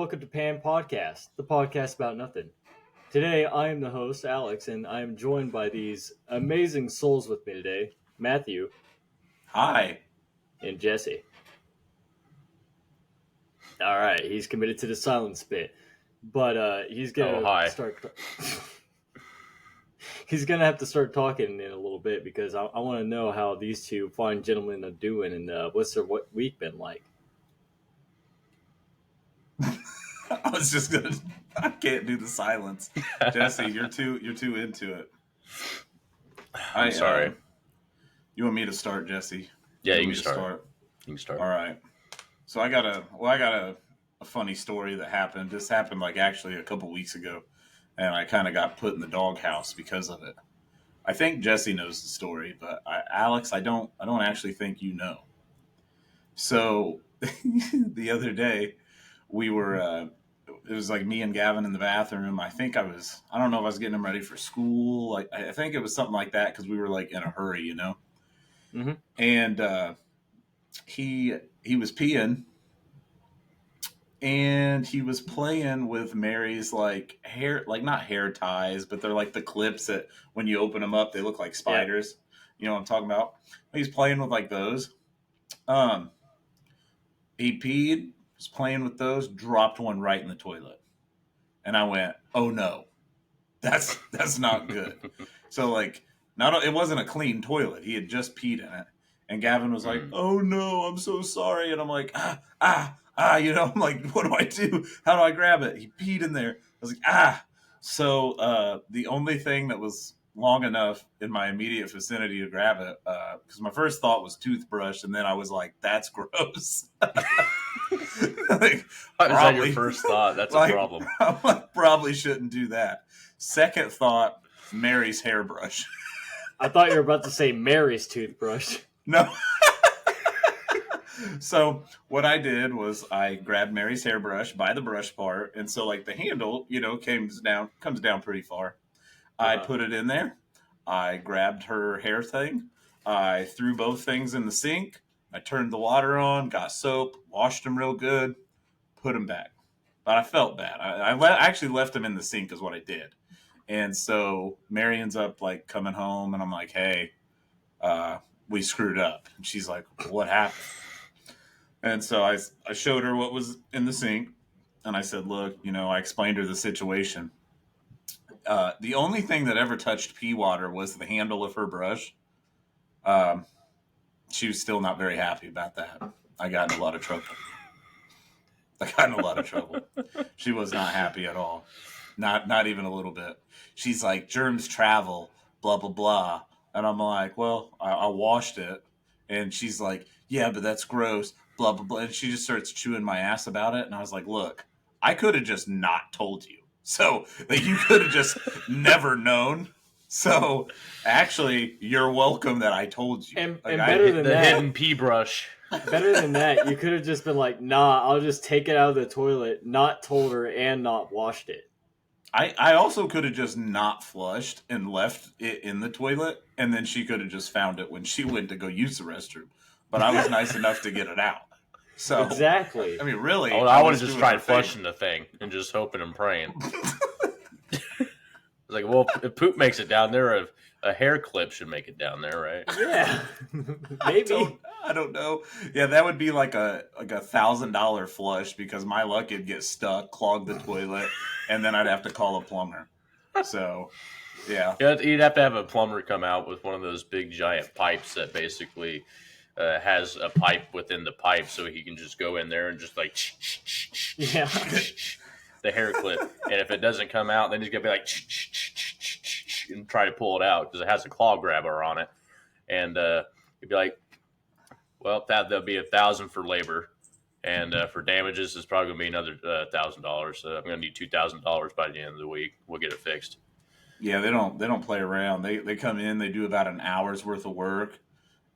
welcome to P.A.N Podcast, the podcast about nothing. Today, I am the host, Alex, and I am joined by these amazing souls with me today, Matthew Hi. and Jesse. All right, he's committed to the silence bit, but he's gonna hi. start. He's gonna have to start talking in a little bit because I want to know how these two fine gentlemen are doing and what's their week been like. I was just gonna. I can't do the silence, Jesse. You're too into it. I'm sorry. You want me to start, Jesse? Yeah, you want can me to start. You can start. All right. So I got a funny story that happened. This happened like actually a couple weeks ago, and I kind of got put in the doghouse because of it. I think Jesse knows the story, but Alex, I don't actually think you know. So the other day we were. It was like me and Gavin in the bathroom. I don't know if I was getting him ready for school. Like I think it was something like that because we were like in a hurry, you know. Mm-hmm. And he was peeing, and he was playing with Mary's like hair, like not hair ties, but they're like the clips that when you open them up, they look like spiders. Yeah. You know what I'm talking about? He's playing with like those. He peed, was playing with those, dropped one right in the toilet. And I went, oh no, that's not good. So like, it wasn't a clean toilet. He had just peed in it. And Gavin was like, oh no, I'm so sorry. And I'm like, I'm like, what do I do? How do I grab it? He peed in there. I was like, So the only thing that was long enough in my immediate vicinity to grab it, because my first thought was toothbrush, and then I was like, that's gross. Like, why was that your first thought? That's a problem. I probably shouldn't do that. Second thought, Mary's hairbrush. I thought you were about to say Mary's toothbrush. No. So what I did was I grabbed Mary's hairbrush by the brush part, and so like the handle, comes down pretty far. I put it in there. I grabbed her hair thing. I threw both things in the sink. I turned the water on, got soap, washed them real good, put them back. But I felt bad. I actually left them in the sink is what I did. And so Mary ends up like coming home, and I'm like, hey, we screwed up. And she's like, what happened? And so I showed her what was in the sink, and I said, look, I explained her the situation. The only thing that ever touched pee water was the handle of her brush. She was still not very happy about that. I got in a lot of trouble. She was not happy at all. Not even a little bit. She's like, germs travel, blah, blah, blah. And I'm like, well, I washed it. And she's like, yeah, but that's gross, blah, blah, blah. And she just starts chewing my ass about it. And I was like, look, I could have just not told you. So like, you could have just never known. So actually, you're welcome that I told you. And like, better than the that, hidden pee brush. Better than that, you could have just been like, nah, I'll just take it out of the toilet, not told her, and not washed it. I also could have just not flushed and left it in the toilet, and then she could have just found it when she went to go use the restroom. But I was nice enough to get it out. So exactly. I mean, really, I would have just tried flushing the thing and just hoping and praying. It's like, well, if poop makes it down there, a hair clip should make it down there, right? Yeah, maybe. I don't know. Yeah, that would be like a $1,000 flush because my luck it'd get stuck, clog the toilet, and then I'd have to call a plumber. So, yeah. You'd have to have a plumber come out with one of those big giant pipes that basically has a pipe within the pipe, so he can just go in there and just like yeah. the hair clip. And if it doesn't come out, then he's gonna be like and try to pull it out because it has a claw grabber on it. And he'd be like, well, that'll be $1,000 for labor, and for damages, it's probably gonna be another $1,000. So I'm gonna need $2,000 by the end of the week. We'll get it fixed. Yeah, they don't play around. They come in, they do about an hour's worth of work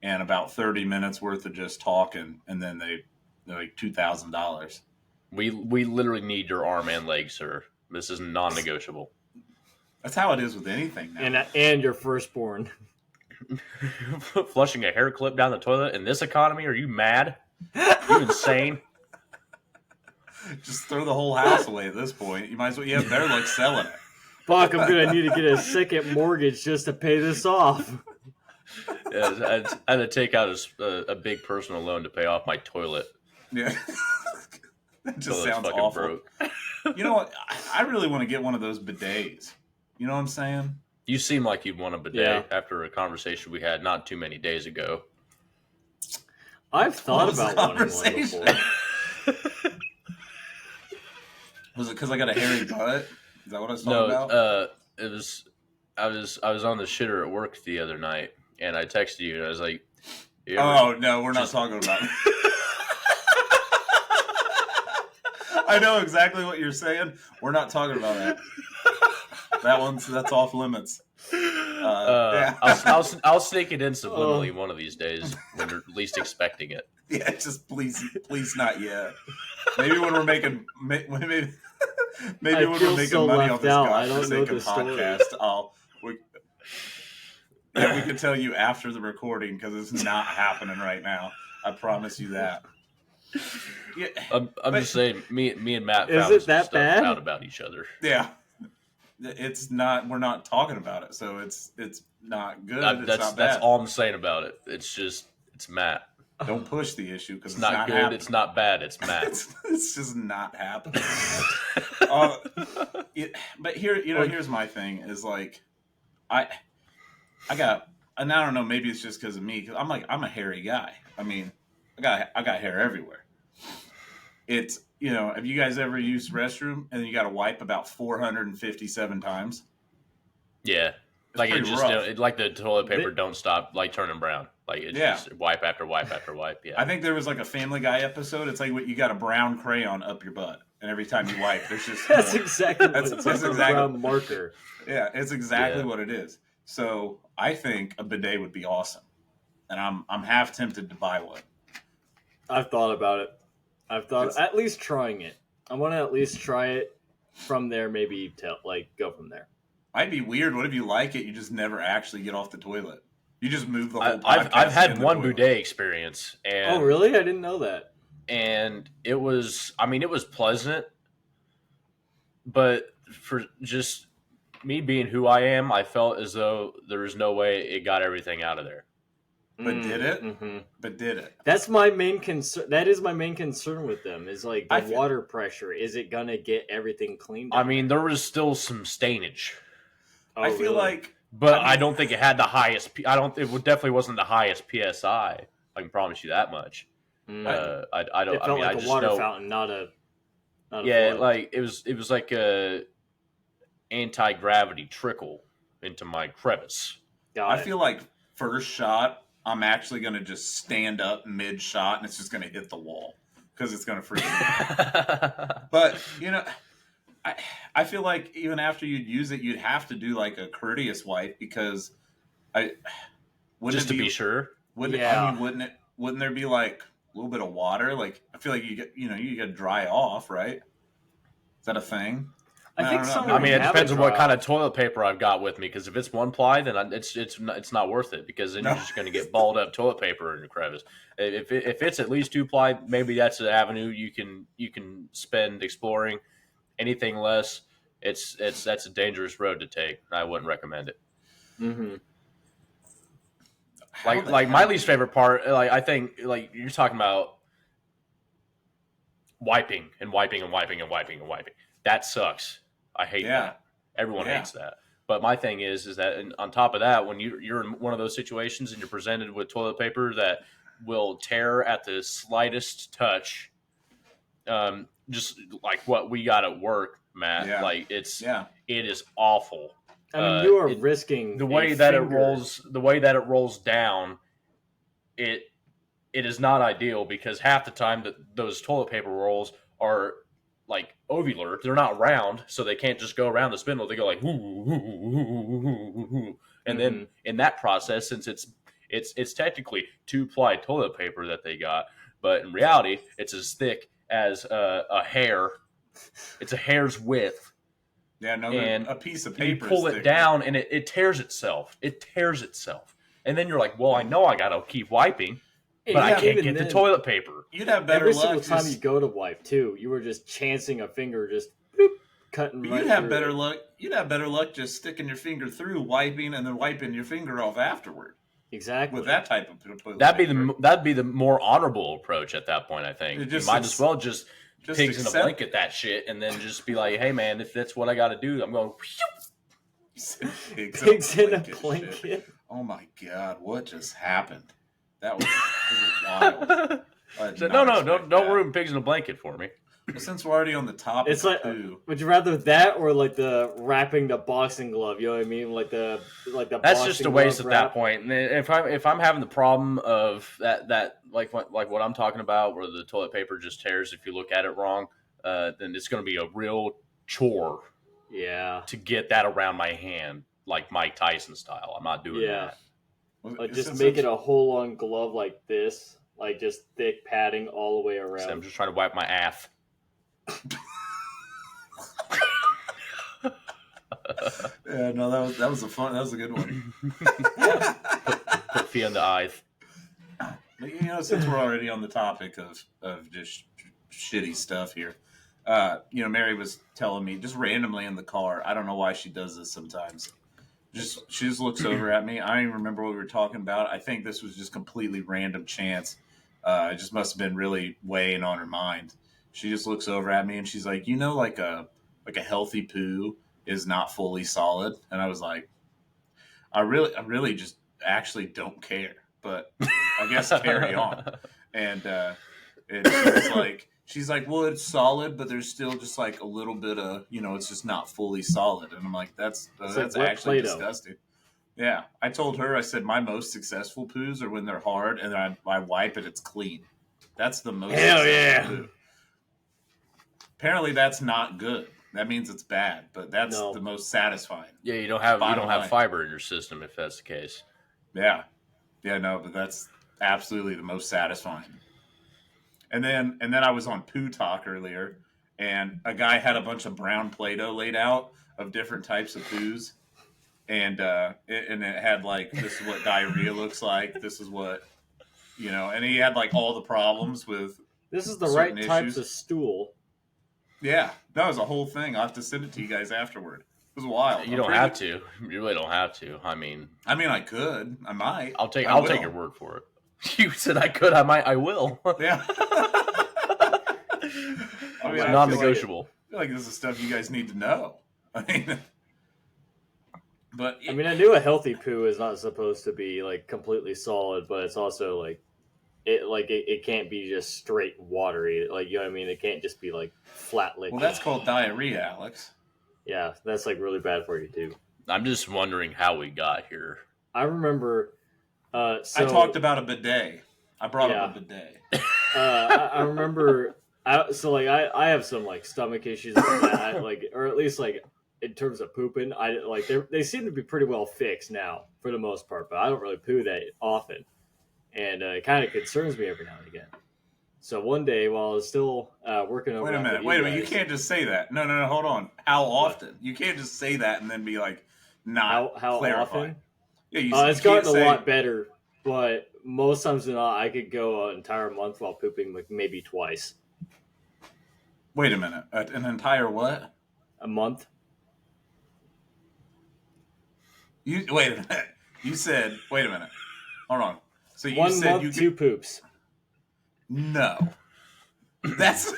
and about 30 minutes worth of just talking, and then they're like $2,000. We literally need your arm and leg, sir. This is non-negotiable. That's how it is with anything now. And your firstborn. Flushing a hair clip down the toilet in this economy? Are you mad? Are you insane? Just throw the whole house away at this point. You might as well. You have better luck selling it. Fuck, I'm gonna need to get a second mortgage just to pay this off. Yeah, I had to take out a big personal loan to pay off my toilet. Yeah, that just Toilet's sounds fucking awful. broke. You know what? I really want to get one of those bidets. You know what I'm saying? You seem like you'd want a bidet Yeah. after a conversation we had not too many days ago. I've thought What was the about wanting one conversation? before. Was it because I got a hairy butt? Is that what I was talking No, about? it was. I was on the shitter at work the other night, and I texted you, and I was like, "You ever-" Oh no, we're not talking about it. I know exactly what you're saying. We're not talking about that. That's off limits. Yeah. I'll sneak it in subliminally one of these days when you're least expecting it. Yeah, just please not yet. Maybe when we're making maybe when we're feel making so money left off this out. I don't know godforsaken the story. podcast, we can tell you after the recording because it's not happening right now. I promise you that. Yeah, I'm just saying, me and Matt Is found it some that stuff bad? out about each other. yeah. It's not. We're not talking about it, so it's not good. It's That's not bad. all I'm saying about it. It's Matt. Don't push the issue because It's not good. happening. It's not bad. It's Matt. It's just not happening. But here's my thing: is like, I got, and I don't know, maybe it's just because of me. Because I'm a hairy guy. I mean, I got hair everywhere. It's have you guys ever used restroom and then you got to wipe about 457 times? Yeah, like it pretty just rough. like the toilet paper don't stop like turning brown. Like it's just wipe after wipe after wipe. Yeah, I think there was like a Family Guy episode. It's like you got a brown crayon up your butt, and every time you wipe, there's just That's more. exactly what That's it's exactly- a brown marker. Yeah, it's exactly Yeah. what it is. So I think a bidet would be awesome, and I'm half tempted to buy one. I've thought about it. I've thought It's- at least trying it. I want to at least try it. From there, maybe go from there. I'd be weird. What if you like it? You just never actually get off the toilet. You just move the whole. I've podcast had in the one toilet. bidet experience, and Oh, really? I didn't know that. and it was pleasant, but for just me being who I am, I felt as though there was no way it got everything out of there. But did it? Mm-hmm. But did it? That's my main concern. That is my main concern with them. Is like the I feel- water pressure. Is it gonna get everything cleaned? I out? mean, there was still some stainage, Oh, I feel really? like but I mean- I don't think it had the highest. Definitely wasn't the highest PSI. I can promise you that much. Mm. I don't. It I felt mean, like I a just water know. fountain, not a. Yeah, flood. like it was like a anti-gravity trickle into my crevice. Got I it. feel like first shot, I'm actually going to just stand up mid shot and it's just going to hit the wall because it's going to freeze me. But I feel like even after you'd use it, you'd have to do like a courteous wipe because Just to be sure. Wouldn't Yeah. I mean, wouldn't there be like a little bit of water? Like I feel like you got to dry off, right? Is that a thing? I think don't know. some. I mean, it have depends a on what dry kind off. of toilet paper I've got with me. Because if it's one ply, then it's not worth it. Because then No. you're just going to get balled up toilet paper in your crevice. If it's at least 2-ply, maybe that's an avenue you can spend exploring. Anything less, that's a dangerous road to take. I wouldn't recommend it. Mm-hmm. How the Like hell- my least favorite part, like I think, like you're talking about wiping and wiping and wiping and wiping and wiping. That sucks. I hate Yeah. that. Everyone Yeah. hates that. But my thing is that and on top of that, when you're in one of those situations and you're presented with toilet paper that will tear at the slightest touch, just like what we got at work, Matt. Yeah. Like it Yeah. is awful. I mean, you are it- risking The a way that finger. the way that it rolls down, it is not ideal because half the time that those toilet paper rolls are like ovular. They're not round, so they can't just go around the spindle. They go like, and then in that process, since it's technically 2-ply toilet paper that they got, but in reality, it's as thick as a hair. It's a hair's width. Yeah, no, And a piece of And you paper. pull is it thick. down, and it tears itself. It tears itself, and then you're like, "Well, I know I got to keep wiping." but I can't even get the then, toilet paper. You'd have better every luck. single time you go to wipe too, you were just chancing a finger, just bloop, cutting right You'd have through better it. luck. You'd have better luck just sticking your finger through, wiping, and then wiping your finger off afterward. Exactly. With that type of toilet That'd be the more honorable approach at that point. I think you might as well just pigs in a blanket that shit, and then just be like, "Hey, man, if that's what I got to do, I'm going." Pigs in a blanket. Shit. Oh my god, what just happened? That was wild. Don't ruin pigs in a blanket for me. Well, since we're already on the topic It's of like, poo, would you rather that or like the wrapping the boxing glove? You know what I mean? Like the That's just a waste at that point. And if I'm having the problem of that like what I'm talking about, where the toilet paper just tears if you look at it wrong, then it's going to be a real chore. Yeah. To get that around my hand, like Mike Tyson style. I'm not doing that. Like just make it a whole on glove like this, like just thick padding all the way around. So I'm just trying to wipe my ass. Yeah, no, that was a good one. Put feet on the eyes. Since we're already on the topic of just shitty stuff here, Mary was telling me just randomly in the car. I don't know why she does this sometimes. She just looks over at me. I don't even remember what we were talking about. I think this was just completely random chance. It just must have been really weighing on her mind. She just looks over at me and she's like, like a healthy poo is not fully solid. And I was like, I really just actually don't care, but I guess carry on. And she's like, well, it's solid, but there's still just like a little bit of, it's just not fully solid. And I'm like, that's actually disgusting. Yeah. I told her, I said, my most successful poos are when they're hard and then I wipe it, it's clean. That's the most successful poo. Apparently that's not good. That means it's bad, but that's the most satisfying. Yeah, you don't have fiber in your system if that's the case. Yeah. Yeah, no, but that's absolutely the most satisfying. And then I was on Poo Talk earlier, and a guy had a bunch of brown Play-Doh laid out of different types of poos, and it had like, this is what diarrhea looks like. This is what, and he had like all the problems with. This is the right types of stool. Yeah, that was a whole thing. I'll have to send it to you guys afterward. It was wild. You don't have to. You really don't have to. I mean, I could. I might. I'll take your word for it. You said I could. I might. I will. Yeah. It's non-negotiable. I feel like this is stuff you guys need to know. I knew a healthy poo is not supposed to be like completely solid, but it's also like it can't be just straight watery. Like, you know what I mean? It can't just be like flat liquid. Well, that's called diarrhea, Alex. Yeah, that's like really bad for you too. I'm just wondering how we got here. I remember. I talked about a bidet. I brought up a bidet. I remember. I have some like stomach issues like that, or at least like in terms of pooping. They seem to be pretty well fixed now for the most part, but I don't really poo that often, and it kind of concerns me every now and again. So one day while I was still working over. Wait a minute. You can't just say that. No. Hold on. How often? You can't just say that and then be like, not how clarifying. Often? Yeah, it's gotten a lot better, but most times than not, I could go an entire month while pooping, like maybe twice. Wait a minute. An entire what? A month. Wait a minute. You said, wait a minute. Hold on. So you 1 said month, you could... 2 poops. No. That's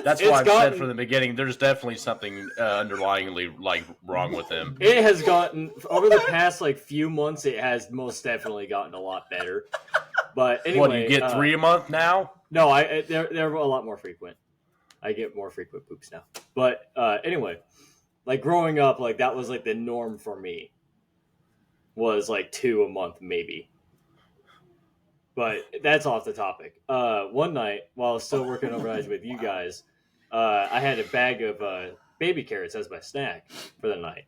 why I've said from the beginning, there's definitely something underlyingly like wrong with him. It has gotten, over the past like few months, it has most definitely gotten a lot better. But anyway, what, you get 3 a month now? No, they're a lot more frequent. I get more frequent poops now. But anyway, like growing up, like that was like the norm for me. Was like 2 a month maybe. But that's off the topic. One night, while I was still working overnight with you guys, I had a bag of baby carrots as my snack for the night.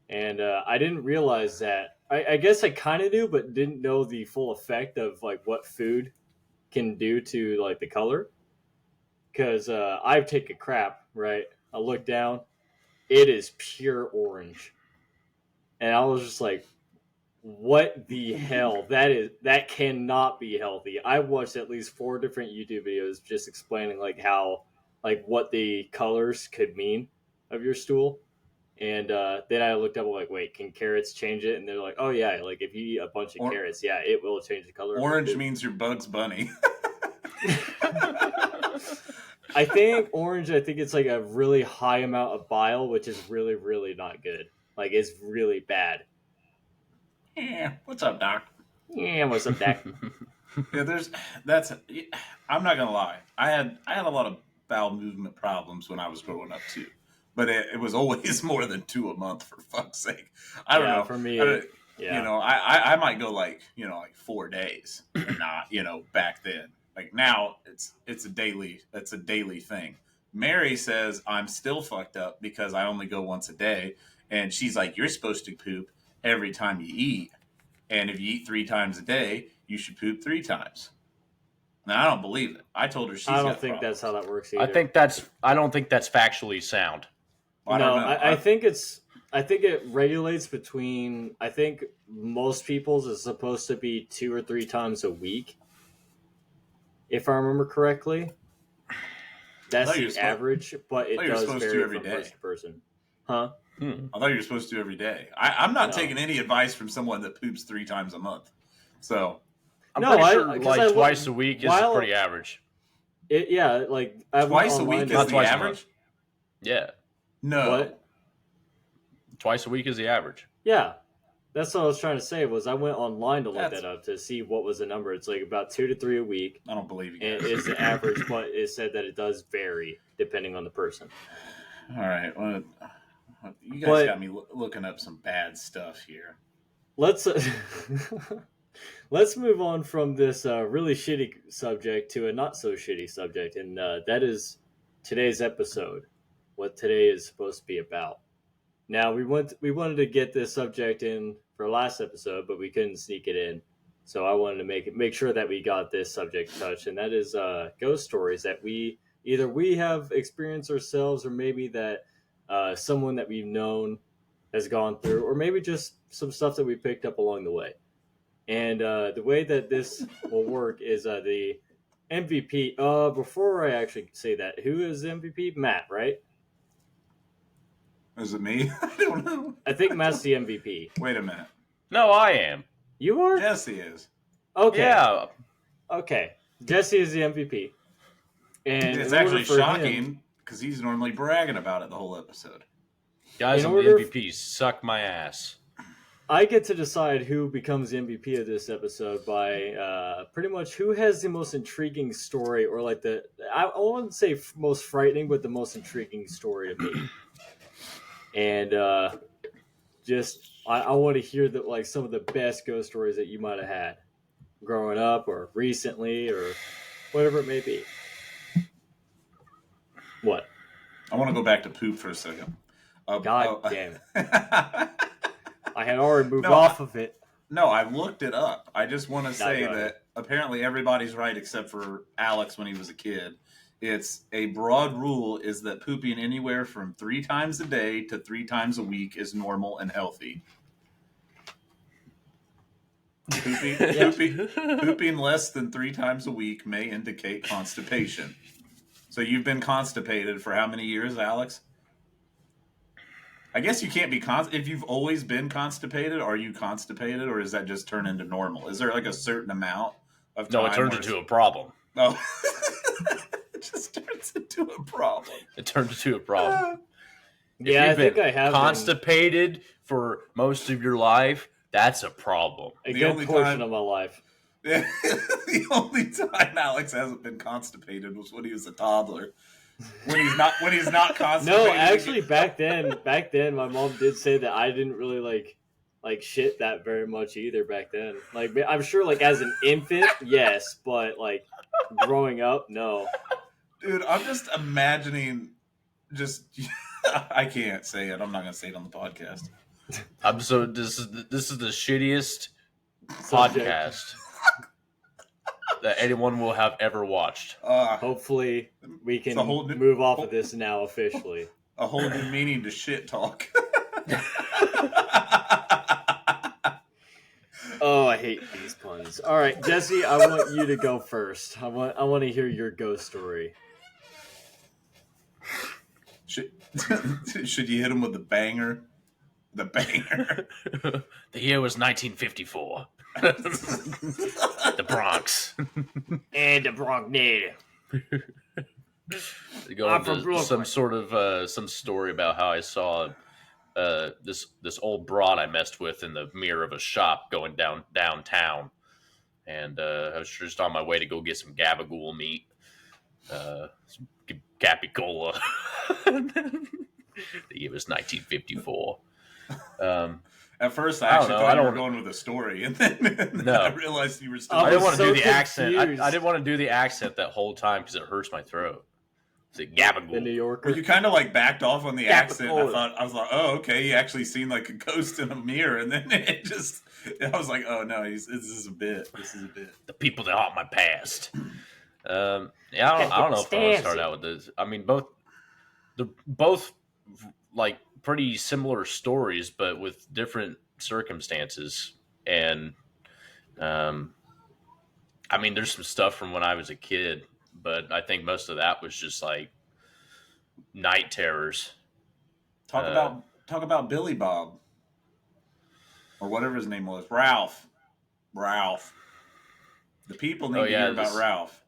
And I didn't realize that. I guess I kind of knew, but didn't know the full effect of like what food can do to like the color. Because I take a crap, right? I look down. It is pure orange. And I was just like, what the hell? That cannot be healthy. I watched at least 4 different YouTube videos just explaining like how like what the colors could mean of your stool. And then I looked up, like, wait, can carrots change it? And they're like, oh yeah, like if you eat a bunch of carrots, yeah, it will change the color. Orange means you're Bugs Bunny. I think orange. I think it's like a really high amount of bile, which is really, really not good. Like it's really bad. Yeah, what's up, Doc? Yeah, what's up, Dak? Yeah, I'm not gonna lie. I had a lot of bowel movement problems when I was growing up too, but it was always more than 2 a month, for fuck's sake. I don't know. For me, yeah. I might go like 4 days, and not back then. Like now, it's a daily thing. Mary says I'm still fucked up because I only go once a day, and she's like, you're supposed to poop every time you eat, and if you eat 3 times a day, you should poop 3 times. Now I don't believe it. I told her I don't think that's how that works either. I don't think that's factually sound. I think it regulates between. I think most people's is supposed to be 2 or 3 times a week, if I remember correctly. That's the average, but it does vary from person to person. Huh? I thought you were supposed to every day. I'm not taking any advice from someone that poops 3 times a month. So I'm pretty sure like twice a week is pretty average. Like twice a week is the average. Yeah. No. What? Twice a week is the average. Yeah. That's what I was trying to say. Was I went online to look that up to see what was the number. It's like about 2 to 3 a week. I don't believe you. And it's the average, but it said that it does vary depending on the person. All right. Well, you guys got me looking up some bad stuff here. Let's move on from this really shitty subject to a not so shitty subject, and that is today's episode. What today is supposed to be about. Now we wanted to get this subject in for last episode, but we couldn't sneak it in. So I wanted to make sure that we got this subject touched, and that is ghost stories that we have experienced ourselves, or maybe that someone that we've known has gone through, or maybe just some stuff that we picked up along the way. And the way that this will work is the MVP. Before I actually say that, who is the MVP? Matt, right? Is it me? I don't know. I think Matt's the MVP. Wait a minute. No, I am. You are? Jesse is. Okay. Yeah. Okay. Jesse is the MVP. And it's actually shocking because he's normally bragging about it the whole episode. Guys, I'm the MVP. Suck my ass. I get to decide who becomes the MVP of this episode by pretty much who has the most intriguing story, or like I wouldn't say most frightening, but the most intriguing story to me. And I want to hear that, like, some of the best ghost stories that you might have had growing up or recently or whatever it may be. What? I want to go back to poop for a second. God damn it. I had already moved off of it. No, I looked it up. I just want to say that apparently everybody's right except for Alex when he was a kid. It's a broad rule is that pooping anywhere from 3 times a day to 3 times a week is normal and healthy. Pooping less than 3 times a week may indicate constipation. So you've been constipated for how many years, Alex? I guess you can't be if you've always been constipated. Are you constipated, or does that just turn into normal? Is there like a certain amount of time? No, it turns into a problem. Oh. It just turns into a problem. It turns into a problem. Yeah, I think I have constipated for most of your life. That's a problem. A good portion of my life. The only time Alex hasn't been constipated was when he was a toddler. When he's not constipated. No, actually, back then, my mom did say that I didn't really like shit that very much either. Back then, like I'm sure, like as an infant, yes, but like growing up, no. Dude, I'm just imagining. I can't say it. I'm not gonna say it on the podcast. This is the shittiest podcast that anyone will have ever watched. Hopefully, we can move off of this now officially. A whole new meaning to shit talk. I hate these puns. All right, Jesse, I want you to go first. I want to hear your ghost story. Should you hit him with the banger? The banger. The year was 1954. The Bronx. And the Bronx native. Go I'm from into Brooklyn. some sort of some story about how I saw this old broad I messed with in the mirror of a shop going downtown, and I was just on my way to go get some gabagool meat, some capicola. It was 1954. At first, I I don't actually know. thought I you were don't- going with a story, and then No. I realized you were still. I didn't want to so do the accent. confused. I didn't want to do the accent that whole time because it hurts my throat. It's a gabagool. The New Yorker. Well, you kind of like backed off on the accent. Capicola. I was like, oh, okay, you actually seen like a ghost in a mirror, and then I was like, oh no, this is a bit. This is a bit. The people that haunt my past. Yeah, I don't know if I want to start out with this. I mean, they're both like pretty similar stories, but with different circumstances. And I mean, there's some stuff from when I was a kid, but I think most of that was just like night terrors. Talk about Billy Bob, or whatever his name was, Ralph. The people need to hear about Ralph.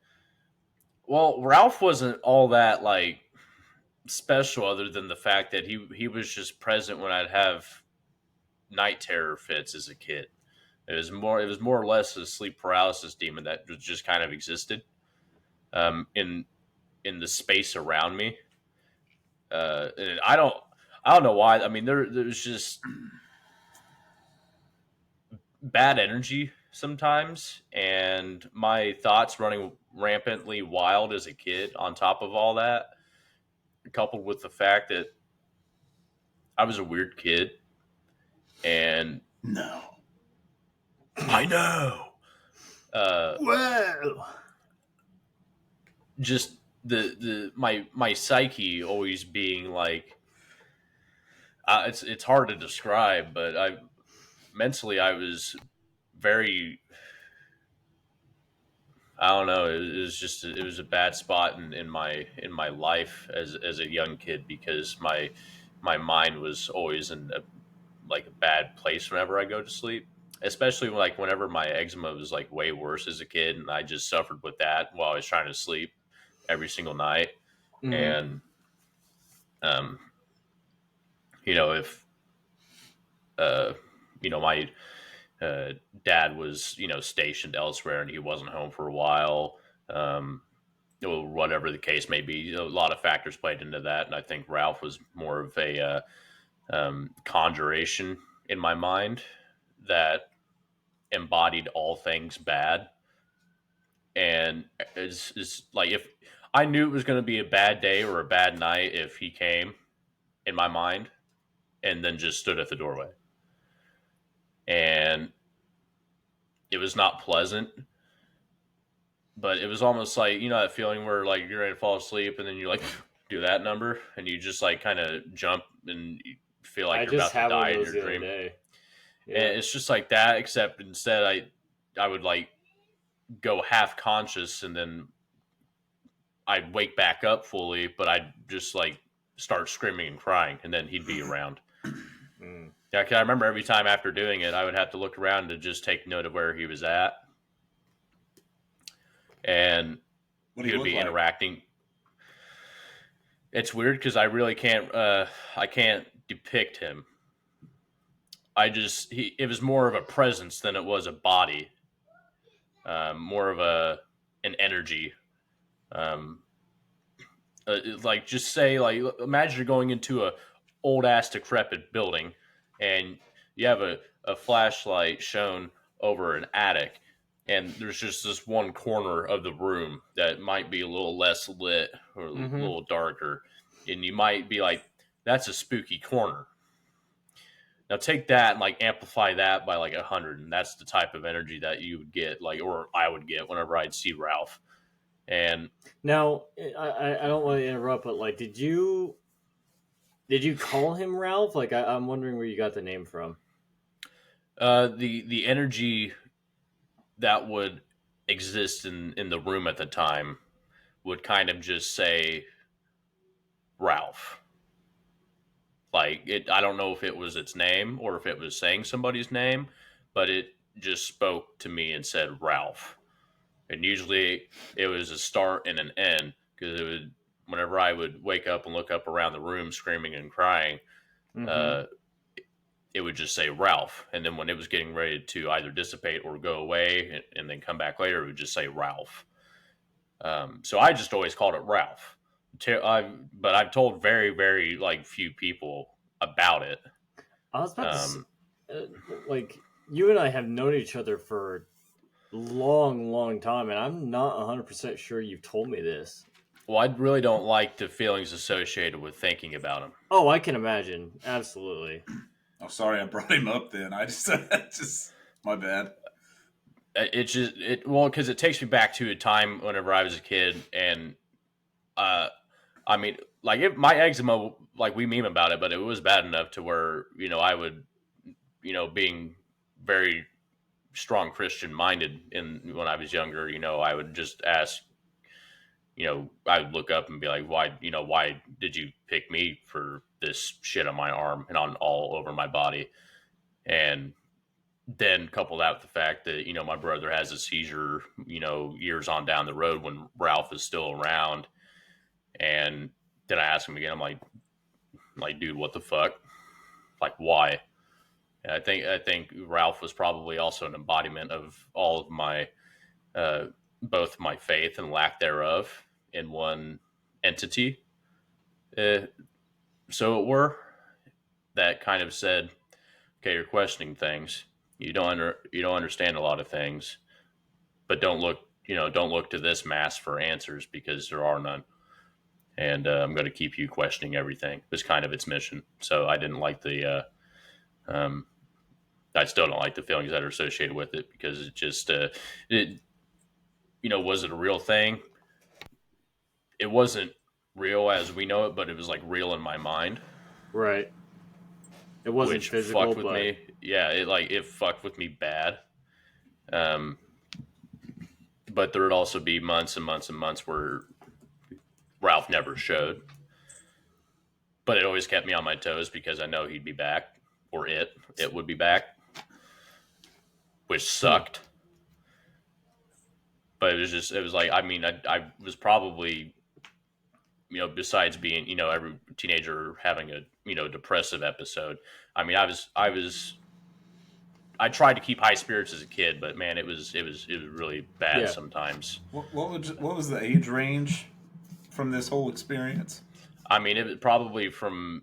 Well, Ralph wasn't all that like special, other than the fact that he was just present when I'd have night terror fits as a kid. It was more or less a sleep paralysis demon that just kind of existed in the space around me. And I don't know why. I mean, there's just bad energy sometimes, and my thoughts running rampantly wild as a kid. On top of all that, coupled with the fact that I was a weird kid, and No. I know. Whoa. Just my psyche always being like, it's hard to describe, but I was very, I don't know, it was a bad spot in my life as a young kid, because my mind was always in a bad place whenever I go to sleep. Especially whenever my eczema was like way worse as a kid, and I just suffered with that while I was trying to sleep every single night. Mm-hmm. And if my dad was stationed elsewhere and he wasn't home for a while, or whatever the case may be, a lot of factors played into that, and I think Ralph was more of a conjuration in my mind that embodied all things bad. And it's like, if I knew it was going to be a bad day or a bad night if he came in my mind and then just stood at the doorway. And it was not pleasant, but it was almost like, that feeling where like you're ready to fall asleep and then you like do that number and you just like kind of jump and you feel like you're about to die in your dream. Yeah. And it's just like that, except instead I would like go half conscious and then I'd wake back up fully, but I'd just like start screaming and crying, and then he'd be around. Yeah, 'cause I remember every time after doing it, I would have to look around to just take note of where he was at, and he would be interacting. It's weird because I really can't. I can't depict him. It was more of a presence than it was a body. More of an energy. Like, just say, like, imagine you're going into a old ass decrepit building and you have a flashlight shown over an attic, and there's just this one corner of the room that might be a little less lit or a little darker, and you might be like, that's a spooky corner. Now take that and like amplify that by like 100, and that's the type of energy that you would get, like, or I would get whenever I'd see Ralph. And now, I don't want to interrupt, but like, did you call him Ralph? Like, I'm wondering where you got the name from. The energy that would exist in the room at the time would kind of just say Ralph. Like it, I don't know if it was its name or if it was saying somebody's name, but it just spoke to me and said Ralph. And usually it was a start and an end because it would, whenever I would wake up and look up around the room screaming and crying, Mm-hmm. uh, it would just say Ralph. And then when it was getting ready to either dissipate or go away and then come back later, it would just say Ralph. So I just always called it Ralph. But I've told very, very like few people about it. I was about to Um, like you and I have known each other for long, long time, and I'm not 100% sure you've told me this. well, I really don't like the feelings associated with thinking about him. Oh, I can imagine. Absolutely. Oh, sorry, I brought him up. Then I just my bad. Well, because it takes me back to a time whenever I was a kid, and I mean, like my eczema, like we meme about it, but it was bad enough to where I would, being very strong Christian minded, in when I was younger, I would just ask, I would look up and be like, why did you pick me for this shit on my arm and on all over my body? And then couple that with the fact that my brother has a seizure years on down the road when Ralph is still around, and then I ask him again, I'm like dude, what the fuck, like why? And I think Ralph was probably also an embodiment of all of my both my faith and lack thereof in one entity, uh, so it were, that kind of said, okay, you're questioning things, you don't understand a lot of things, but don't look to this mass for answers because there are none. And I'm going to keep you questioning everything. Was kind of its mission. So I didn't like um, I still don't like the feelings that are associated with it because it just, was it a real thing? It wasn't real as we know it, but it was like real in my mind, Right. It wasn't which physical, fucked with but me. Yeah, it fucked with me bad. Um, but there would also be months and months and months where Ralph never showed, but it always kept me on my toes because I know he'd be back, or it would be back, which hmm. sucked. But it was like, I mean, I was probably, besides being, every teenager having a, depressive episode. I mean, I tried to keep high spirits as a kid, but man, it was really bad Yeah. sometimes. What was the age range from this whole experience? I mean, it was probably from,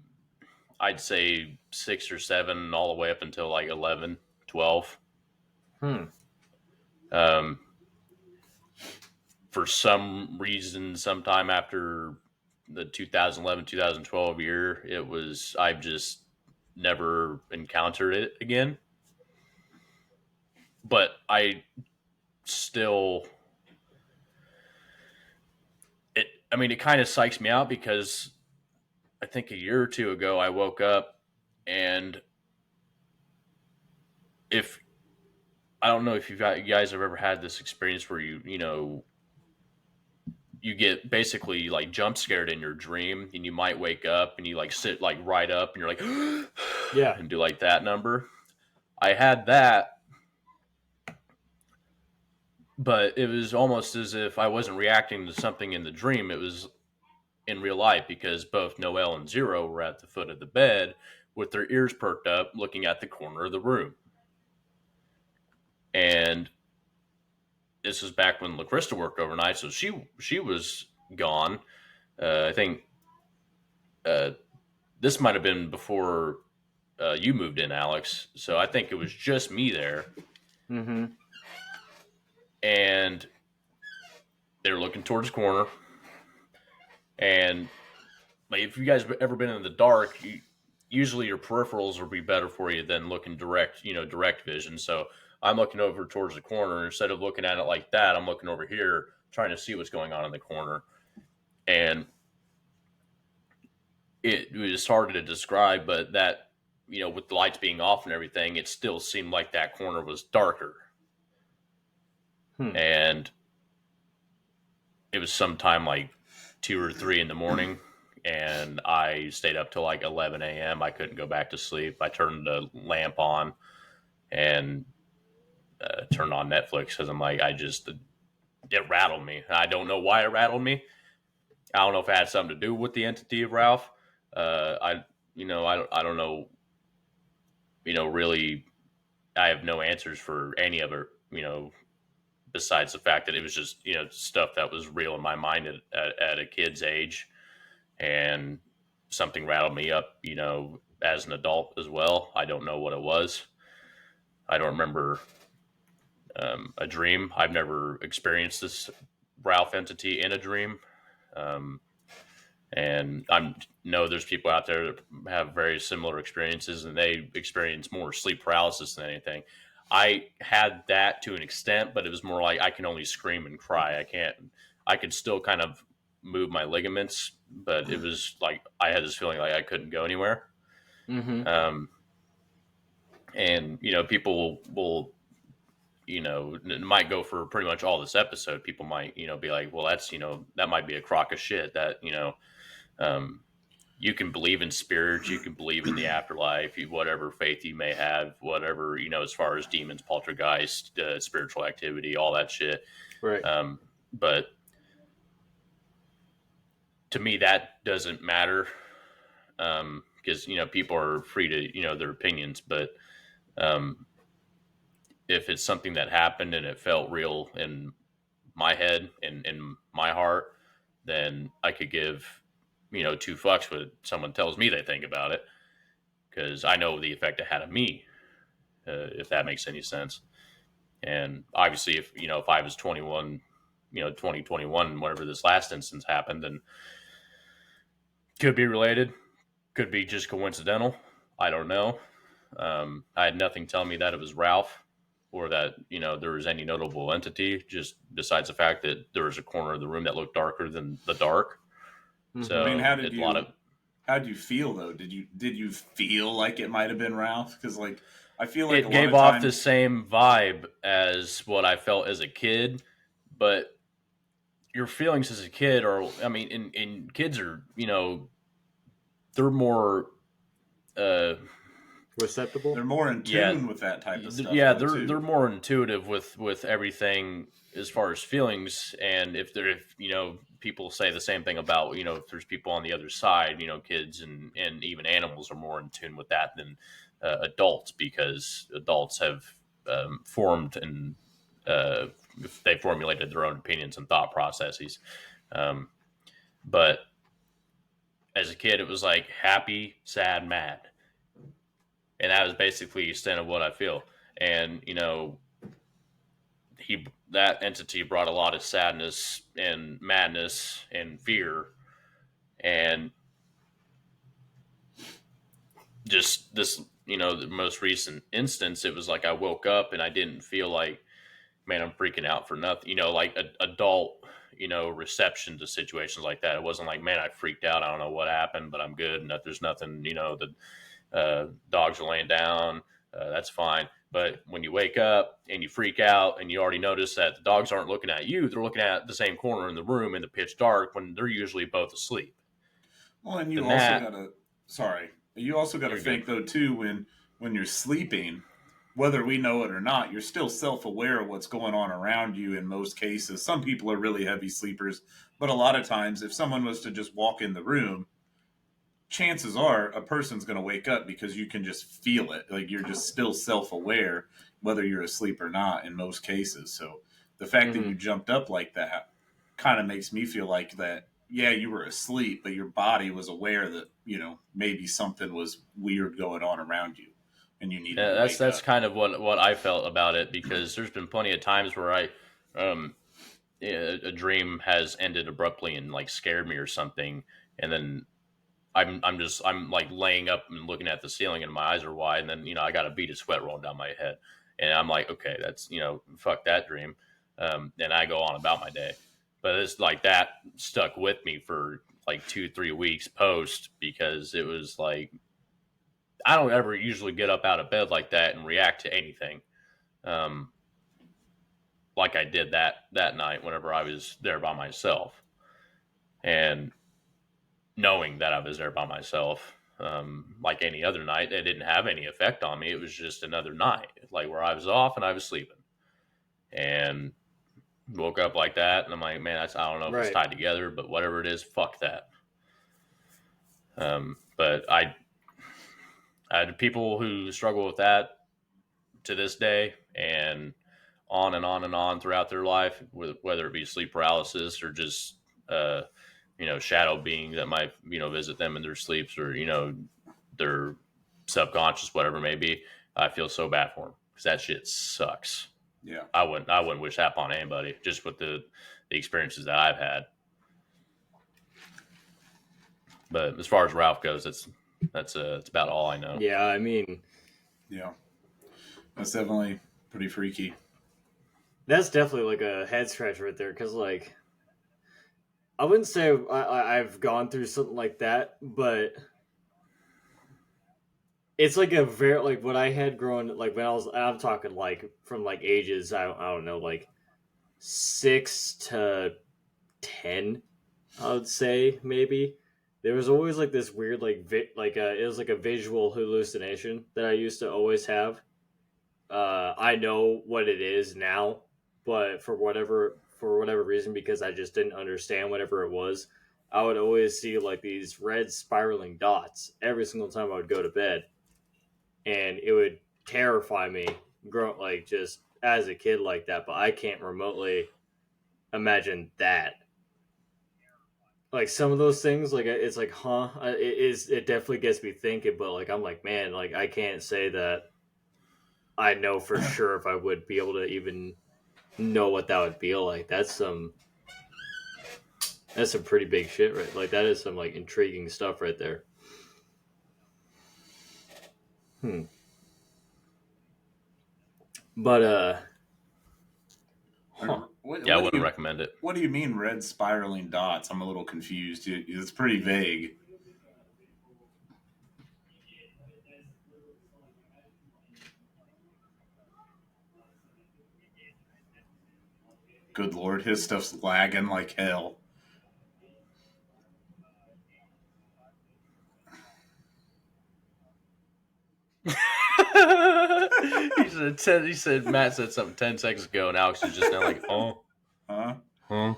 I'd say 6 or 7 all the way up until like 11, 12. Hmm. Um, for some reason, sometime after the 2011 2012 year, I've just never encountered it again. But I still, I mean, it kind of psychs me out because I think a year or two ago I woke up, and if I don't know if you guys have ever had this experience where you get basically like jump scared in your dream, and you might wake up and you like sit like right up and you're like Yeah. and do like that number. I had that, but it was almost as if I wasn't reacting to something in the dream. It was in real life because both Noel and Zero were at the foot of the bed with their ears perked up looking at the corner of the room. And this was back when LaCrystal worked overnight, so she was gone. I think uh, this might have been before you moved in, Alex. So I think it was just me there, Mm-hmm. and they were looking towards the corner. And like, if you guys have ever been in the dark, usually your peripherals will be better for you than looking direct, direct vision. So I'm looking over towards the corner instead of looking at it like that. I'm looking over here, trying to see what's going on in the corner, and it was hard to describe, but that, with the lights being off and everything, it still seemed like that corner was darker. And it was sometime like 2 or 3 in the morning, and I stayed up till like 11 a.m. I couldn't go back to sleep. I turned the lamp on and turned on Netflix because I'm like, it rattled me. I don't know why it rattled me. I don't know if it had something to do with the entity of Ralph. I don't know. Really, I have no answers for any of it. Besides the fact that it was just stuff that was real in my mind at a kid's age, and something rattled me up. As an adult as well. I don't know what it was. I don't remember a dream. I've never experienced this Ralph entity in a dream. Um, and I know there's people out there that have very similar experiences, and they experience more sleep paralysis than anything. I had that to an extent, but it was more like I can only scream and cry. I could still kind of move my ligaments, but it was like I had this feeling like I couldn't go anywhere. Mm-hmm. And people will it might go for pretty much all this episode. People might be like, well, that's that might be a crock of shit. That um, you can believe in spirits, you can believe in the afterlife, whatever faith you may have, whatever as far as demons, poltergeist, spiritual activity, all that shit. Right. But to me, that doesn't matter, because people are free to their opinions. But um, if it's something that happened and it felt real in my head and in my heart, then I could give two fucks what someone tells me they think about it, because I know the effect it had on me, if that makes any sense. And obviously, if I was 21, 2021, whenever this last instance happened, then could be related, could be just coincidental. I don't know. I had nothing tell me that it was Ralph, or that there was any notable entity, just besides the fact that there was a corner of the room that looked darker than the dark. Mm-hmm. So I mean, how did you feel though? Did you feel like it might have been Ralph? Because like I feel like it gave off the same vibe as what I felt as a kid, but your feelings as a kid are, I mean, in kids are, they're more Receptible. they're more in tune with that type of stuff. Yeah, though, they're more intuitive with everything as far as feelings. And if people say the same thing about if there's people on the other side, kids and even animals are more in tune with that than adults, because adults have formed and they formulated their own opinions and thought processes. But as a kid, it was like happy, sad, mad, and that was basically the extent of what I feel. And that entity brought a lot of sadness and madness and fear, and just this the most recent instance, it was like I woke up and I didn't feel like, man, I'm freaking out for nothing, like adult reception to situations like that. It wasn't like, man, I freaked out, I don't know what happened, but I'm good, and that there's nothing, the dogs are laying down, that's fine. But when you wake up and you freak out and you already notice that the dogs aren't looking at you, they're looking at the same corner in the room in the pitch dark when they're usually both asleep. well, and you Then also that, gotta you also gotta you're think good. though too when you're sleeping, whether we know it or not, you're still self aware of what's going on around you in most cases. Some people are really heavy sleepers, but a lot of times, if someone was to just walk in the room, chances are a person's going to wake up because you can just feel it. Like you're just still self aware, whether you're asleep or not in most cases. So the fact that Mm-hmm. you jumped up like that kind of makes me feel like that, yeah, you were asleep, but your body was aware that, maybe something was weird going on around you and you needed Yeah, to that's wake that's up. kind of what I felt about it, because there's been plenty of times where um, a dream has ended abruptly and like scared me or something, and then I'm like laying up and looking at the ceiling and my eyes are wide, and then I got a bead of sweat rolling down my head, and I'm like, okay, that's fuck that dream, and I go on about my day. But it's like that stuck with me for like 2-3 weeks post, because it was like I don't ever usually get up out of bed like that and react to anything. Um, like I did that night whenever I was there by myself. And knowing that I was there by myself, like any other night, it didn't have any effect on me. It was just another night, like where I was off and I was sleeping, and woke up like that, and I'm like, man, I don't know if it's Right. tied together, but whatever it is, fuck that. But I had people who struggle with that to this day, and on and on and on throughout their life, whether it be sleep paralysis or just shadow beings that might visit them in their sleeps, or their subconscious, whatever it may be. I feel so bad for them because that shit sucks. Yeah. I wouldn't wish that upon anybody, just with the experiences that I've had. But as far as Ralph goes, that's about all I know. Yeah, I mean, Yeah. That's definitely pretty freaky. that's definitely like a head scratch right there. Because like, I wouldn't say I've gone through something like that, but it's like a very like what I had growing like when I'm talking like from like ages I don't know like 6 to 10, I would say maybe. There was always like this weird like it was like a visual hallucination that I used to always have. I know what it is now, but for whatever reason, because I just didn't understand whatever it was, I would always see like these red spiraling dots every single time I would go to bed, and it would terrify me, grow like just as a kid like that. But I can't remotely imagine that. Like some of those things, like it's like, huh? It definitely gets me thinking. But like I'm like, man, like I can't say that I know for sure if I would be able to even know what that would feel like. That's some pretty big shit, right? Like that is some like intriguing stuff right there. But huh. Yeah, I wouldn't recommend it. What do you mean red spiraling dots? I'm a little confused. It's pretty vague. Good Lord, his stuff's lagging like hell. He said Matt said something 10 seconds ago, and Alex is just now like, oh, Huh? huh,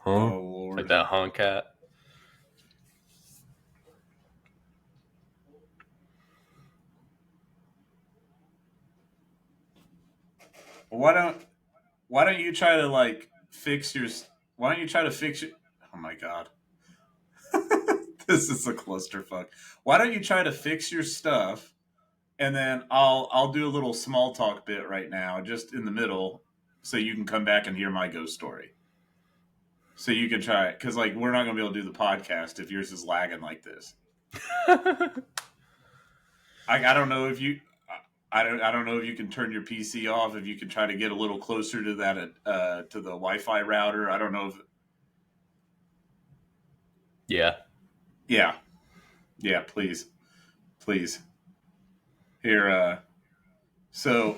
huh, Oh Lord. like that huh cat. Why don't you try to like fix your? Why don't you try to fix your? Oh my God. This is a clusterfuck. Why don't you try to fix your stuff, and then I'll do a little small talk bit right now, just in the middle, so you can come back and hear my ghost story. So you can try it, because like we're not gonna be able to do the podcast if yours is lagging like this. I don't know if you. I don't know if you can turn your PC off. If you can try to get a little closer to that to the Wi-Fi router. I don't know if. Yeah. Yeah. Please. Here. So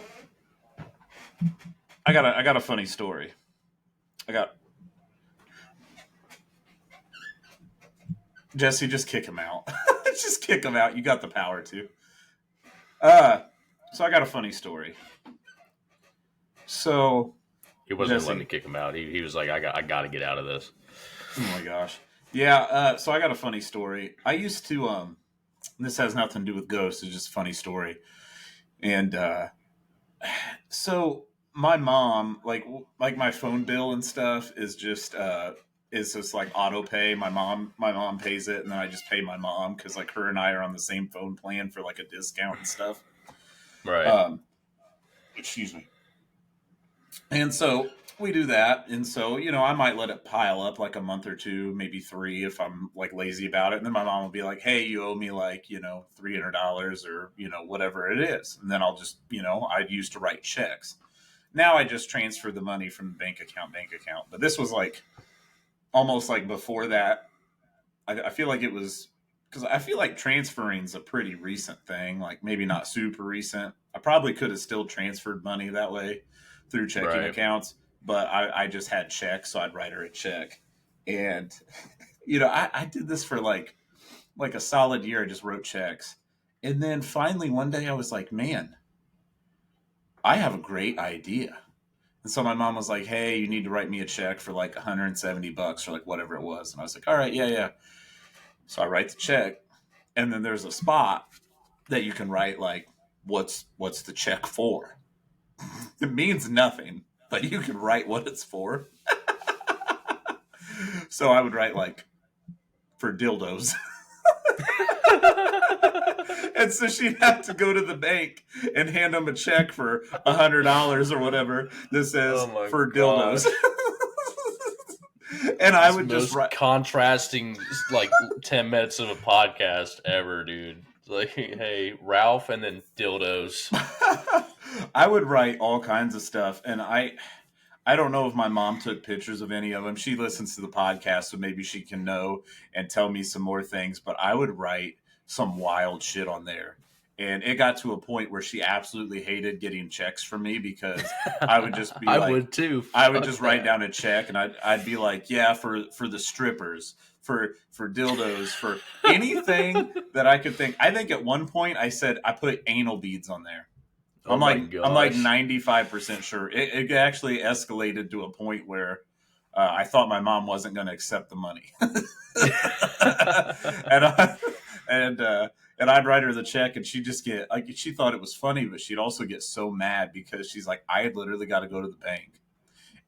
I got a funny story. Jesse, just kick him out. Just kick him out. You got the power to. So I got a funny story. So He wasn't Jesse, letting me kick him out. He was like, I got to get out of this. Oh my gosh. Yeah, so I got a funny story. I used to this has nothing to do with ghosts, it's just a funny story. And so my mom, like my phone bill and stuff is just like auto pay. My mom pays it, and then I just pay my mom because like her and I are on the same phone plan for like a discount and stuff. Right. Excuse me. And so we do that. And so, I might let it pile up like a month or two, maybe 3 if I'm like lazy about it. And then my mom will be like, hey, you owe me like, $300 or, whatever it is. And then I'll just, I used to write checks. Now I just transfer the money from bank account. But this was like almost like before that. I feel like it was because I feel like transferring is a pretty recent thing, like maybe not super recent. I probably could have still transferred money that way through checking Right. accounts, but I just had checks, so I'd write her a check. And I did this for like a solid year. I just wrote checks. And then finally one day I was like, man, I have a great idea. And so my mom was like, hey, you need to write me a check for like $170 or like whatever it was. And I was like, all right, yeah, yeah. So I write the check. And then there's a spot that you can write like, what's the check for? It means nothing, but you can write what it's for. So I would write like, for dildos. And so she'd have to go to the bank and hand them a check for $100 or whatever that says Oh my for gosh. dildos. And I It's would the just most write. contrasting like 10 minutes of a podcast ever, dude. It's like, hey, Ralph, and then dildos. I would write all kinds of stuff, and I don't know if my mom took pictures of any of them. She listens to the podcast, so maybe she can know and tell me some more things. But I would write some wild shit on there. And it got to a point where she absolutely hated getting checks from me because I would just be I like, would too. I would Fuck just write that. down a check, and I'd be like, yeah, for the strippers, for dildos, for anything that I could think. I think at one point I said I put anal beads on there. Oh my I'm like gosh. 95% sure. It actually escalated to a point where I thought my mom wasn't going to accept the money, and and and I'd write her the check, and she'd just get like she thought it was funny, but she'd also get so mad because she's like, I had literally got to go to the bank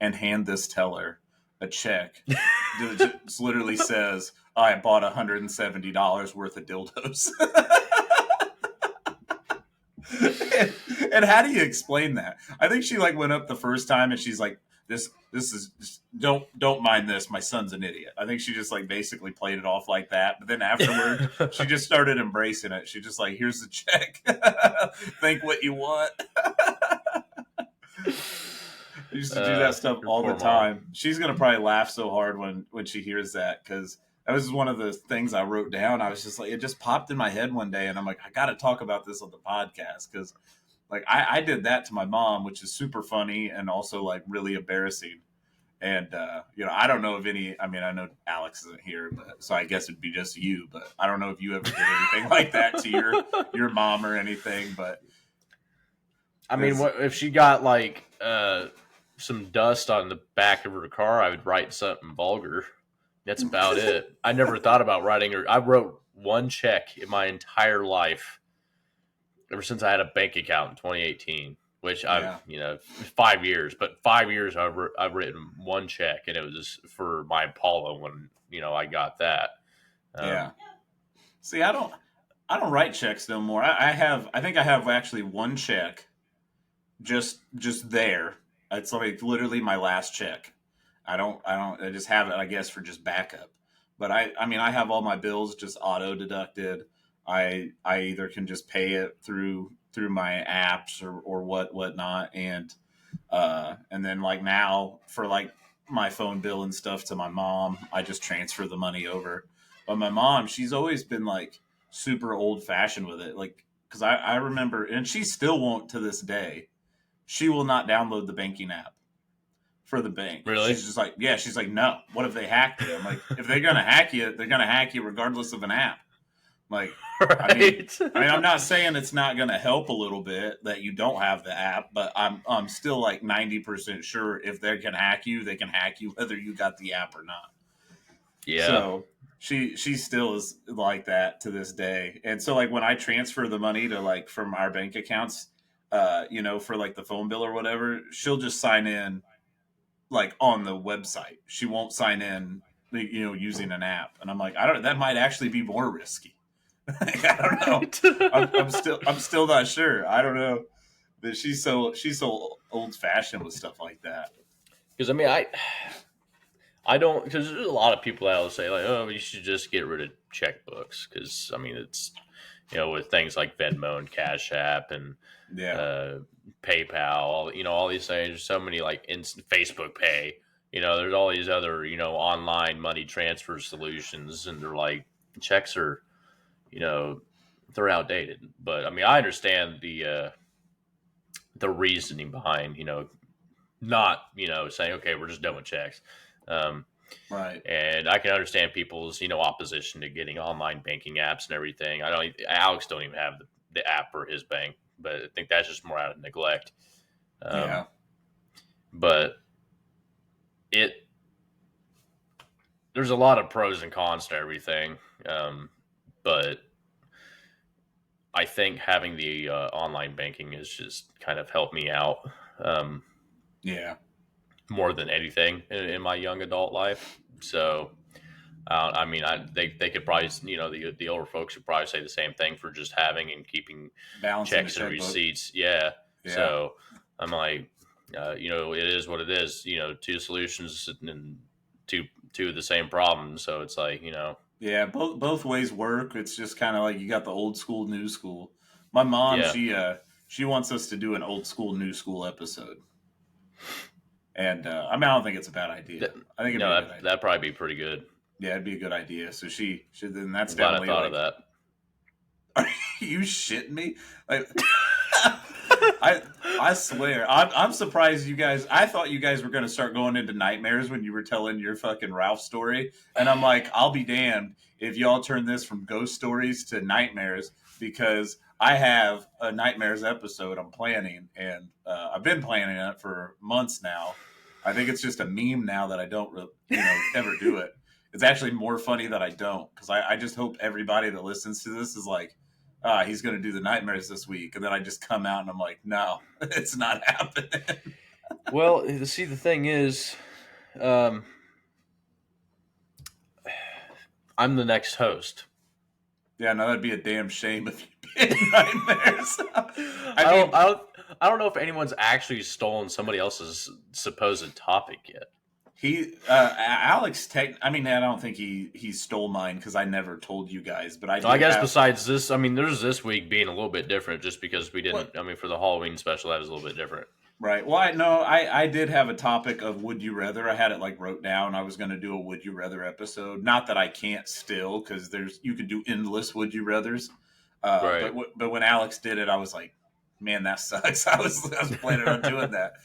and hand this teller a check that just literally says I bought $170 worth of dildos. And how do you explain that? I think she like went up the first time and she's like, this is just, don't mind this. My son's an idiot. I think she just like basically played it off like that. But then afterward, she just started embracing it. She just like, here's the check. Think what you want. I used to do that stuff Your all the poor mom. time. She's gonna probably laugh so hard when she hears that because that was one of the things I wrote down. I was just like, it just popped in my head one day, and I'm like, I got to talk about this on the podcast because, like, I did that to my mom, which is super funny and also like really embarrassing. And I don't know if any. I mean, I know Alex isn't here, but so I guess it'd be just you. But I don't know if you ever did anything like that to your mom or anything. But I mean, what if she got like some dust on the back of her car? I would write something vulgar. That's about it. I never thought about writing her. I wrote one check in my entire life ever since I had a bank account in 2018, which Yeah. I've, 5 years, but 5 years I've written one check, and it was for my Apollo when, I got that. Yeah. See, I don't write checks no more. I think I have actually one check just there. It's like literally my last check. I just have it, I guess, for just backup. But I mean I have all my bills just auto deducted. I either can just pay it through my apps or whatnot, and then like now for like my phone bill and stuff to my mom, I just transfer the money over. But my mom, she's always been like super old fashioned with it, like because I remember, and she still won't to this day. She will not download the banking app for the bank. Really? She's just like, yeah, she's like, no. What if they hack you? I'm like, if they're gonna hack you, they're gonna hack you regardless of an app. Like, Right. I mean, I'm not saying it's not gonna help a little bit that you don't have the app, but I'm still like 90% sure if they can hack you, they can hack you whether you got the app or not. Yeah. So she still is like that to this day. And so like when I transfer the money to like from our bank accounts, for like the phone bill or whatever, she'll just sign in like on the website. She won't sign in, using an app. And I'm like, that might actually be more risky. I don't know. I'm still not sure. I don't know. But she's so old fashioned with stuff like that. Because I mean, I don't, because there's a lot of people that will say like, oh, you should just get rid of checkbooks because I mean it's with things like Venmo and Cash App and PayPal, all these things. There's so many like Facebook Pay. There's all these other online money transfer solutions, and they're like checks are they're outdated. But I mean, I understand the reasoning behind not, saying, okay, we're just done with checks. Right. And I can understand people's, opposition to getting online banking apps and everything. Alex don't even have the app for his bank, but I think that's just more out of neglect. Yeah. But there's a lot of pros and cons to everything. But I think having the online banking has just kind of helped me out. Yeah. More than anything in my young adult life. So, they could probably, the older folks would probably say the same thing for just having and keeping Balancing checks the and checkbook. receipts. Yeah. Yeah. So I'm like, it is what it is. Two solutions and two of the same problem. So it's like, Yeah, both ways work. It's just kind of like you got the old school, new school. My mom, yeah, she wants us to do an old school, new school episode, and I mean, I don't think it's a bad idea. I think it'd be a good idea. that'd probably be pretty good. Yeah, it'd be a good idea. So she should. Then that's I'm glad I definitely thought like. of that. Are you shitting me? Like, I swear, I'm surprised you guys. I thought you guys were going to start going into nightmares when you were telling your fucking Ralph story, and I'm like, I'll be damned if y'all turn this from ghost stories to nightmares, because I have a nightmares episode I'm planning, and I've been planning it for months now. I think it's just a meme now that I don't, ever do it. It's actually more funny that I don't, because I just hope everybody that listens to this is like, he's going to do the nightmares this week. And then I just come out and I'm like, no, it's not happening. Well, see, the thing is, I'm the next host. Yeah, no, that'd be a damn shame if you did nightmares. I don't know if anyone's actually stolen somebody else's supposed topic yet. Alex, I don't think he stole mine because I never told you guys, but I guess besides this, there's this week being a little bit different just because we didn't, What? For the Halloween special, that was a little bit different. Right. Well, I did have a topic of would you rather. I had it like wrote down. I was going to do a would you rather episode. Not that I can't still, because you could do endless would you rathers. Right. But when Alex did it, I was like, man, that sucks. I was planning on doing that.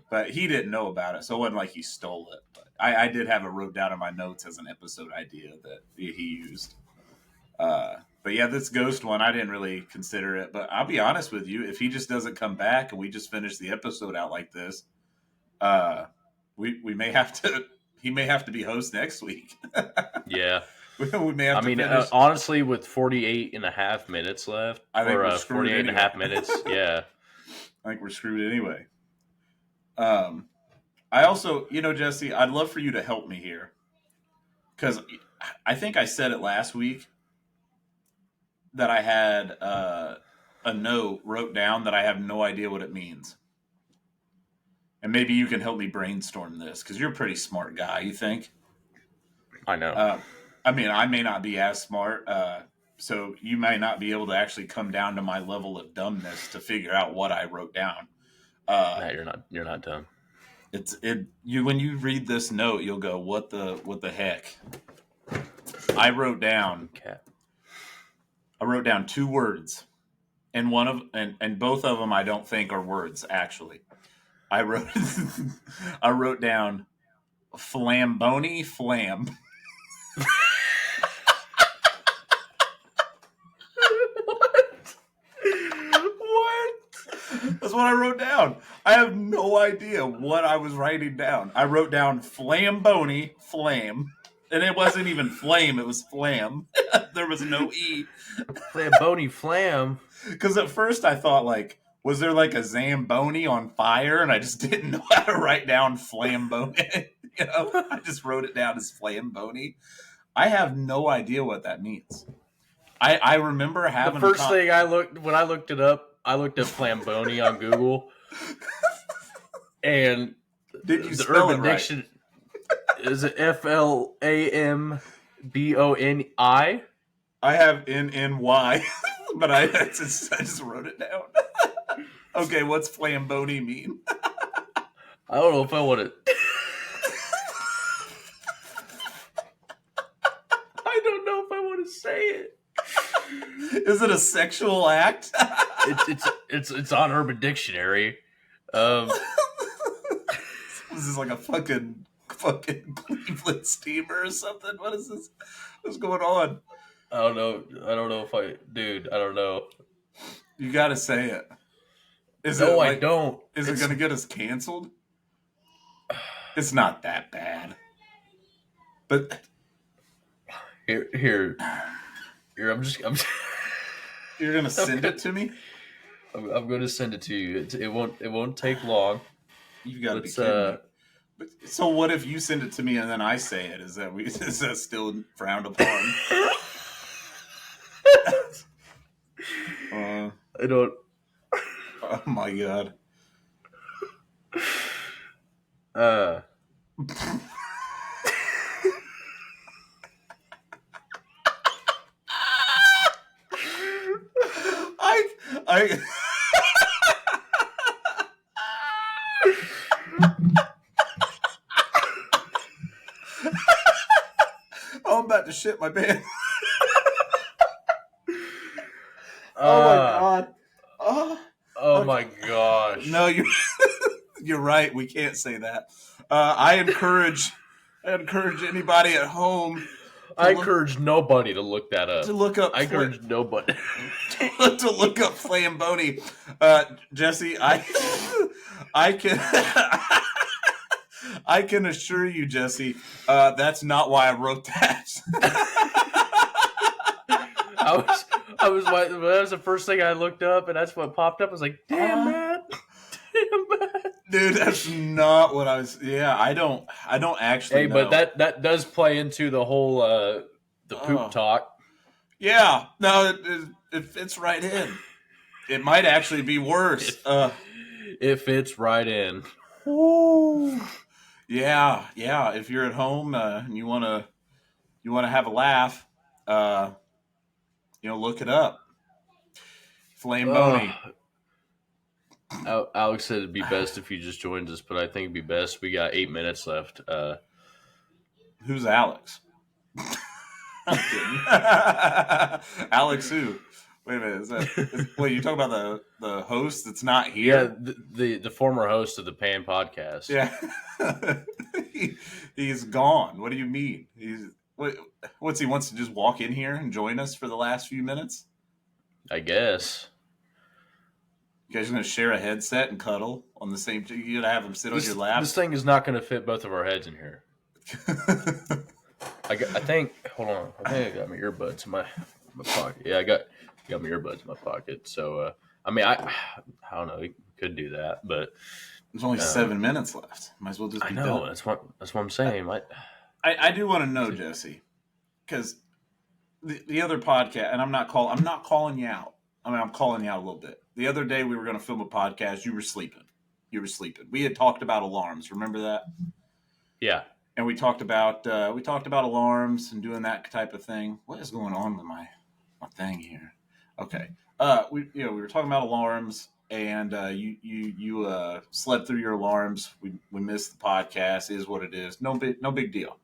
But he didn't know about it, so it wasn't like he stole it. But I did have it wrote down in my notes as an episode idea that he used. But yeah, this ghost one, I didn't really consider it. But I'll be honest with you, if he just doesn't come back and we just finish the episode out like this, we may have to. He may have to be host next week. Yeah. We may have to finish. Honestly, with 48 and a half minutes left, I think we're 48 anyway. and a half minutes, yeah. I think we're screwed anyway. I also, Jesse, I'd love for you to help me here. Because I think I said it last week that I had a note wrote down that I have no idea what it means. And maybe you can help me brainstorm this, because you're a pretty smart guy, you think? I know. I may not be as smart, so you may not be able to actually come down to my level of dumbness to figure out what I wrote down. No, you're not dumb. When you read this note, you'll go, what the heck? I wrote down two words, and and both of them I don't think are words actually. I wrote down flamboni flam. What? That's what I wrote down. I have no idea what I was writing down. I wrote down flamboni flam. And it wasn't even flame, it was flam. There was no E. Flamboni flam. Because at first I thought, like, was there like a Zamboni on fire? And I just didn't know how to write down flamboni. I just wrote it down as flamboni. I have no idea what that means. I remember having the first thing when I looked it up, I looked up flamboni on Google. And did you the spell Urban it right? Dictionary is it FLAMBONI? I have NNY, but I just wrote it down. Okay, what's flamboni mean? I don't know if I want to. I don't know if I want to say it. Is it a sexual act? It's on Urban Dictionary. This is like a fucking Cleveland steamer or something. What is this? What's going on? I don't know. I don't know if I, dude. I don't know. You got to say it. No, I don't. Is it going to get us canceled? It's not that bad. But here. I'm you're going to send it to me? I'm going to send it to you. It won't take long. You got to be kidding me. But, so what if you send it to me and then I say it? Is that still frowned upon? I don't. Oh my god. I oh, I'm about to shit my pants. Oh my god. Oh my gosh. No, you're right. We can't say that. I encourage anybody at home. I encourage nobody to look that up. To look up. I encourage nobody to look up Flamboni. Jesse, I can I can assure you, Jesse, that's not why I wrote that. I was like, that was the first thing I looked up, and that's what popped up. I was like, damn man. Dude, that's not what I was. Yeah, I don't actually. Hey, know. but that does play into the whole the poop talk. Yeah, no, it fits right in. It might actually be worse. It fits right in. Ooh. Yeah. If you're at home and you wanna have a laugh, look it up. Flamboni. Alex said it'd be best if you just joined us, but I think it'd be best. We got 8 minutes left. Who's Alex? I'm kidding. Alex who? Wait a minute. Wait, you talking about the host that's not here? Yeah, the former host of the P.A.N. podcast. Yeah. He's gone. What do you mean? What's he wants to just walk in here and join us for the last few minutes? I guess. You guys are going to share a headset and cuddle on the same. You're going to have him sit on your lap. This thing is not going to fit both of our heads in here. I think. Hold on. I think I got my earbuds in my pocket. Yeah, I got my earbuds in my pocket. So I mean, I don't know. We could do that, but there's only 7 minutes left. Might as well just. Be done. That's what I'm saying. I do want to know, Jesse, because the other podcast, and I'm not calling you out. I mean, I'm calling you out a little bit. The other day we were going to film a podcast. You were sleeping. We had talked about alarms. Remember that? Yeah. And we talked about alarms and doing that type of thing. What is going on with my thing here? Okay. We were talking about alarms, and you slept through your alarms. We missed the podcast. It is what it is. No big deal.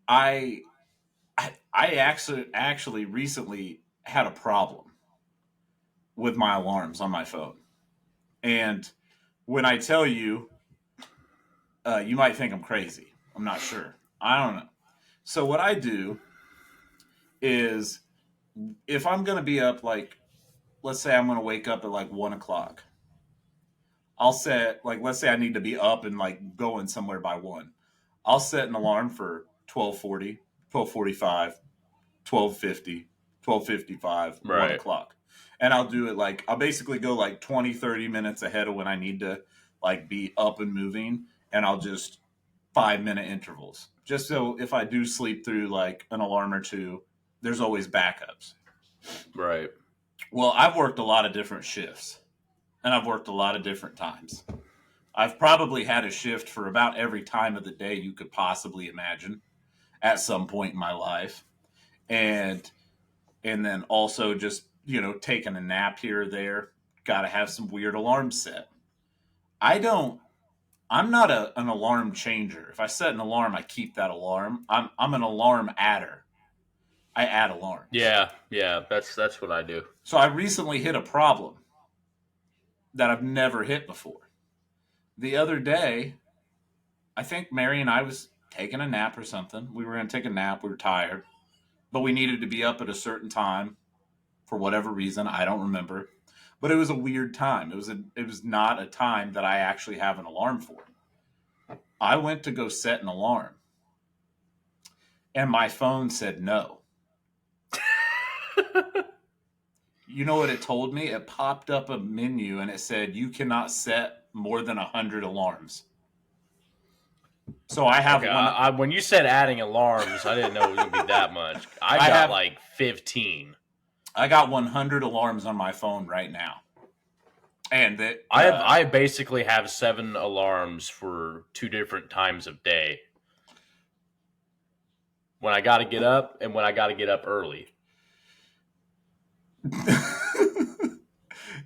I actually recently had a problem with my alarms on my phone, and when I tell you, you might think I'm crazy. I'm not sure. I don't know. So what I do is, if I'm going to be up, like, let's say I'm going to wake up at like 1 o'clock, I'll set, like, let's say I need to be up and like going somewhere by 1. I'll set an alarm for 12:40, 12:45, 12:50, 12:55, 1 o'clock. And I'll do it like, I'll basically go like 20, 30 minutes ahead of when I need to like be up and moving. And I'll just 5-minute intervals. Just so if I do sleep through like an alarm or two, there's always backups. Right. Well, I've worked a lot of different shifts. And I've worked a lot of different times. I've probably had a shift for about every time of the day you could possibly imagine at some point in my life. And then also just, taking a nap here or there. Got to have some weird alarms set. I'm not an alarm changer. If I set an alarm, I keep that alarm. I'm an alarm adder. I add alarms. Yeah, that's what I do. So I recently hit a problem that I've never hit before. the other day, I think Mary and I was taking a nap or something. We were going to take a nap. We were tired, but we needed to be up at a certain time for whatever reason. I don't remember, but it was a weird time. It was not a time that I actually have an alarm for. I went to go set an alarm, and my phone said no. You know what it told me? It popped up a menu and it said you cannot set more than 100 alarms. So I have Okay, one. when you said adding alarms, I didn't know it was going to be that much. I got have like 15. I got 100 alarms on my phone right now, and I basically have 7 alarms for 2 different times of day. When I got to get up and when I got to get up early.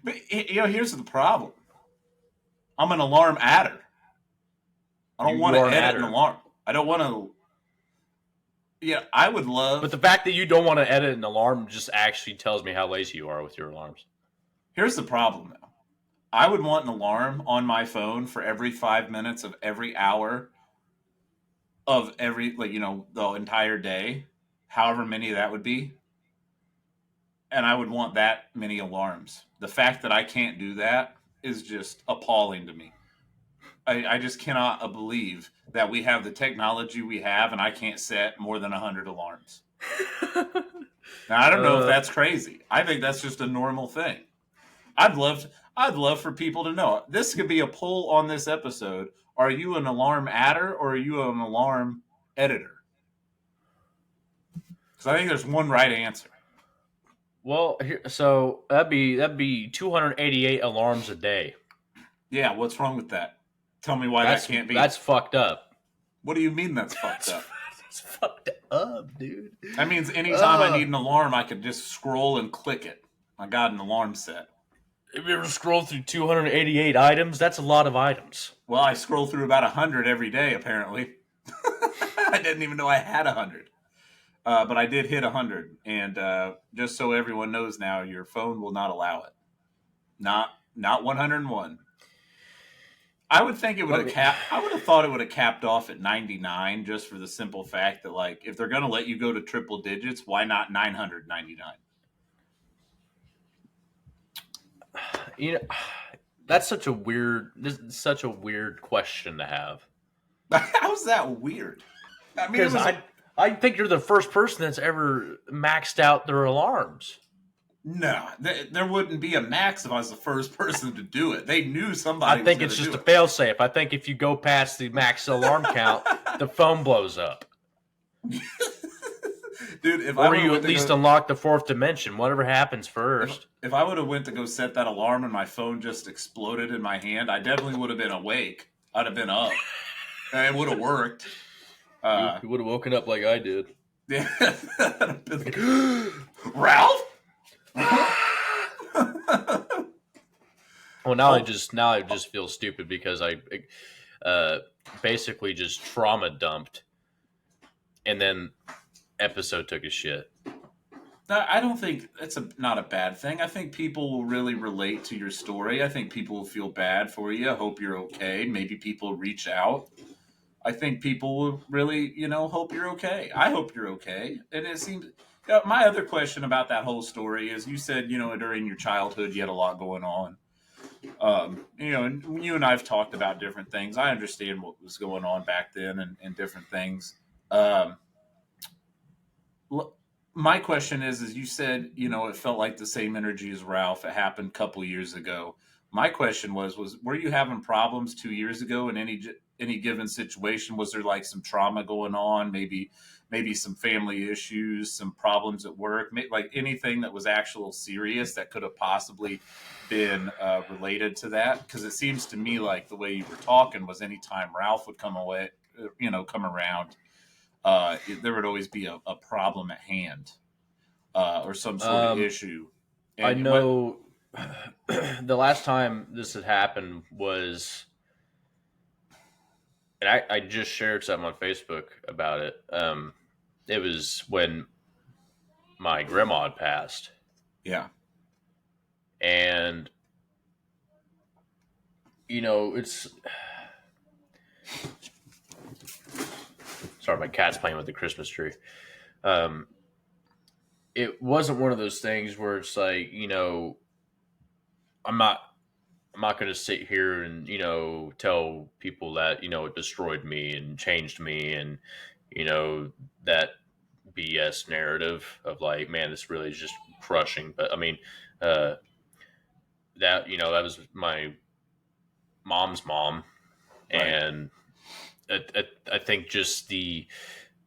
but here's the problem. I'm an alarm adder. I don't want to edit an alarm. I don't want to. Yeah, I would love. But the fact that you don't want to edit an alarm just actually tells me how lazy you are with your alarms. Here's the problem, though. I would want an alarm on my phone for every 5 minutes of every hour of every, the entire day, however many that would be. And I would want that many alarms. The fact that I can't do that is just appalling to me. I just cannot believe that we have the technology we have and I can't set more than 100 alarms. Now, I don't know if that's crazy. I think that's just a normal thing. I'd love for people to know. This could be a poll on this episode. Are you an alarm adder or are you an alarm editor? Because I think there's one right answer. Well, so that'd be 288 alarms a day. Yeah, what's wrong with that? Tell me why that can't be. That's fucked up. What do you mean that's fucked up? That's fucked up, dude. That means anytime I need an alarm, I can just scroll and click it. I got an alarm set. Have you ever scrolled through 288 items? That's a lot of items. Well, I scroll through about 100 every day, apparently. I didn't even know I had 100. But I did hit 100. And just so everyone knows now, your phone will not allow it. Not 101. I would think it would have I would have thought it would have capped off at 99 just for the simple fact that, like, if they're going to let you go to triple digits, why not 999? You know, that's such a weird question to have. How's that weird? I mean, I think you're the first person that's ever maxed out their alarms. No, there wouldn't be a max if I was the first person to do it. They knew somebody. I think it's just a failsafe. I think if you go past the max alarm count, the phone blows up. Dude, or you at least unlock the 4th dimension. Whatever happens first. If I would have went to go set that alarm and my phone just exploded in my hand, I definitely would have been awake. I'd have been up. And it would have worked. You would have woken up like I did. Yeah. Ralph? Well, now I just feel stupid because I basically just trauma dumped, and then episode took a shit. I don't think that's not a bad thing. I think people will really relate to your story. I think people will feel bad for you. I hope you're okay. Maybe people reach out. I think people will really, hope you're okay. I hope you're okay. And it seems. My other question about that whole story is, you said, during your childhood you had a lot going on. And you and I have talked about different things. I understand what was going on back then and different things. My question is you said, it felt like the same energy as Ralph. It happened a couple years ago. My question was were you having problems 2 years ago in any given situation? Was there like some trauma going on? Maybe some family issues, some problems at work, like anything that was actual serious that could have possibly been related to that? Because it seems to me like the way you were talking was anytime Ralph would come around, there would always be a problem at hand or some sort of issue. And I know the last time this had happened was, and I just shared something on Facebook about it. It was when my grandma had passed. Yeah. And, it's sorry, my cat's playing with the Christmas tree. Um, it wasn't one of those things where it's like, I'm not I'm not going to sit here and tell people that it destroyed me and changed me and that BS narrative of like, man, this really is just crushing. But I mean, uh, that was my mom's mom, Right. and I think just the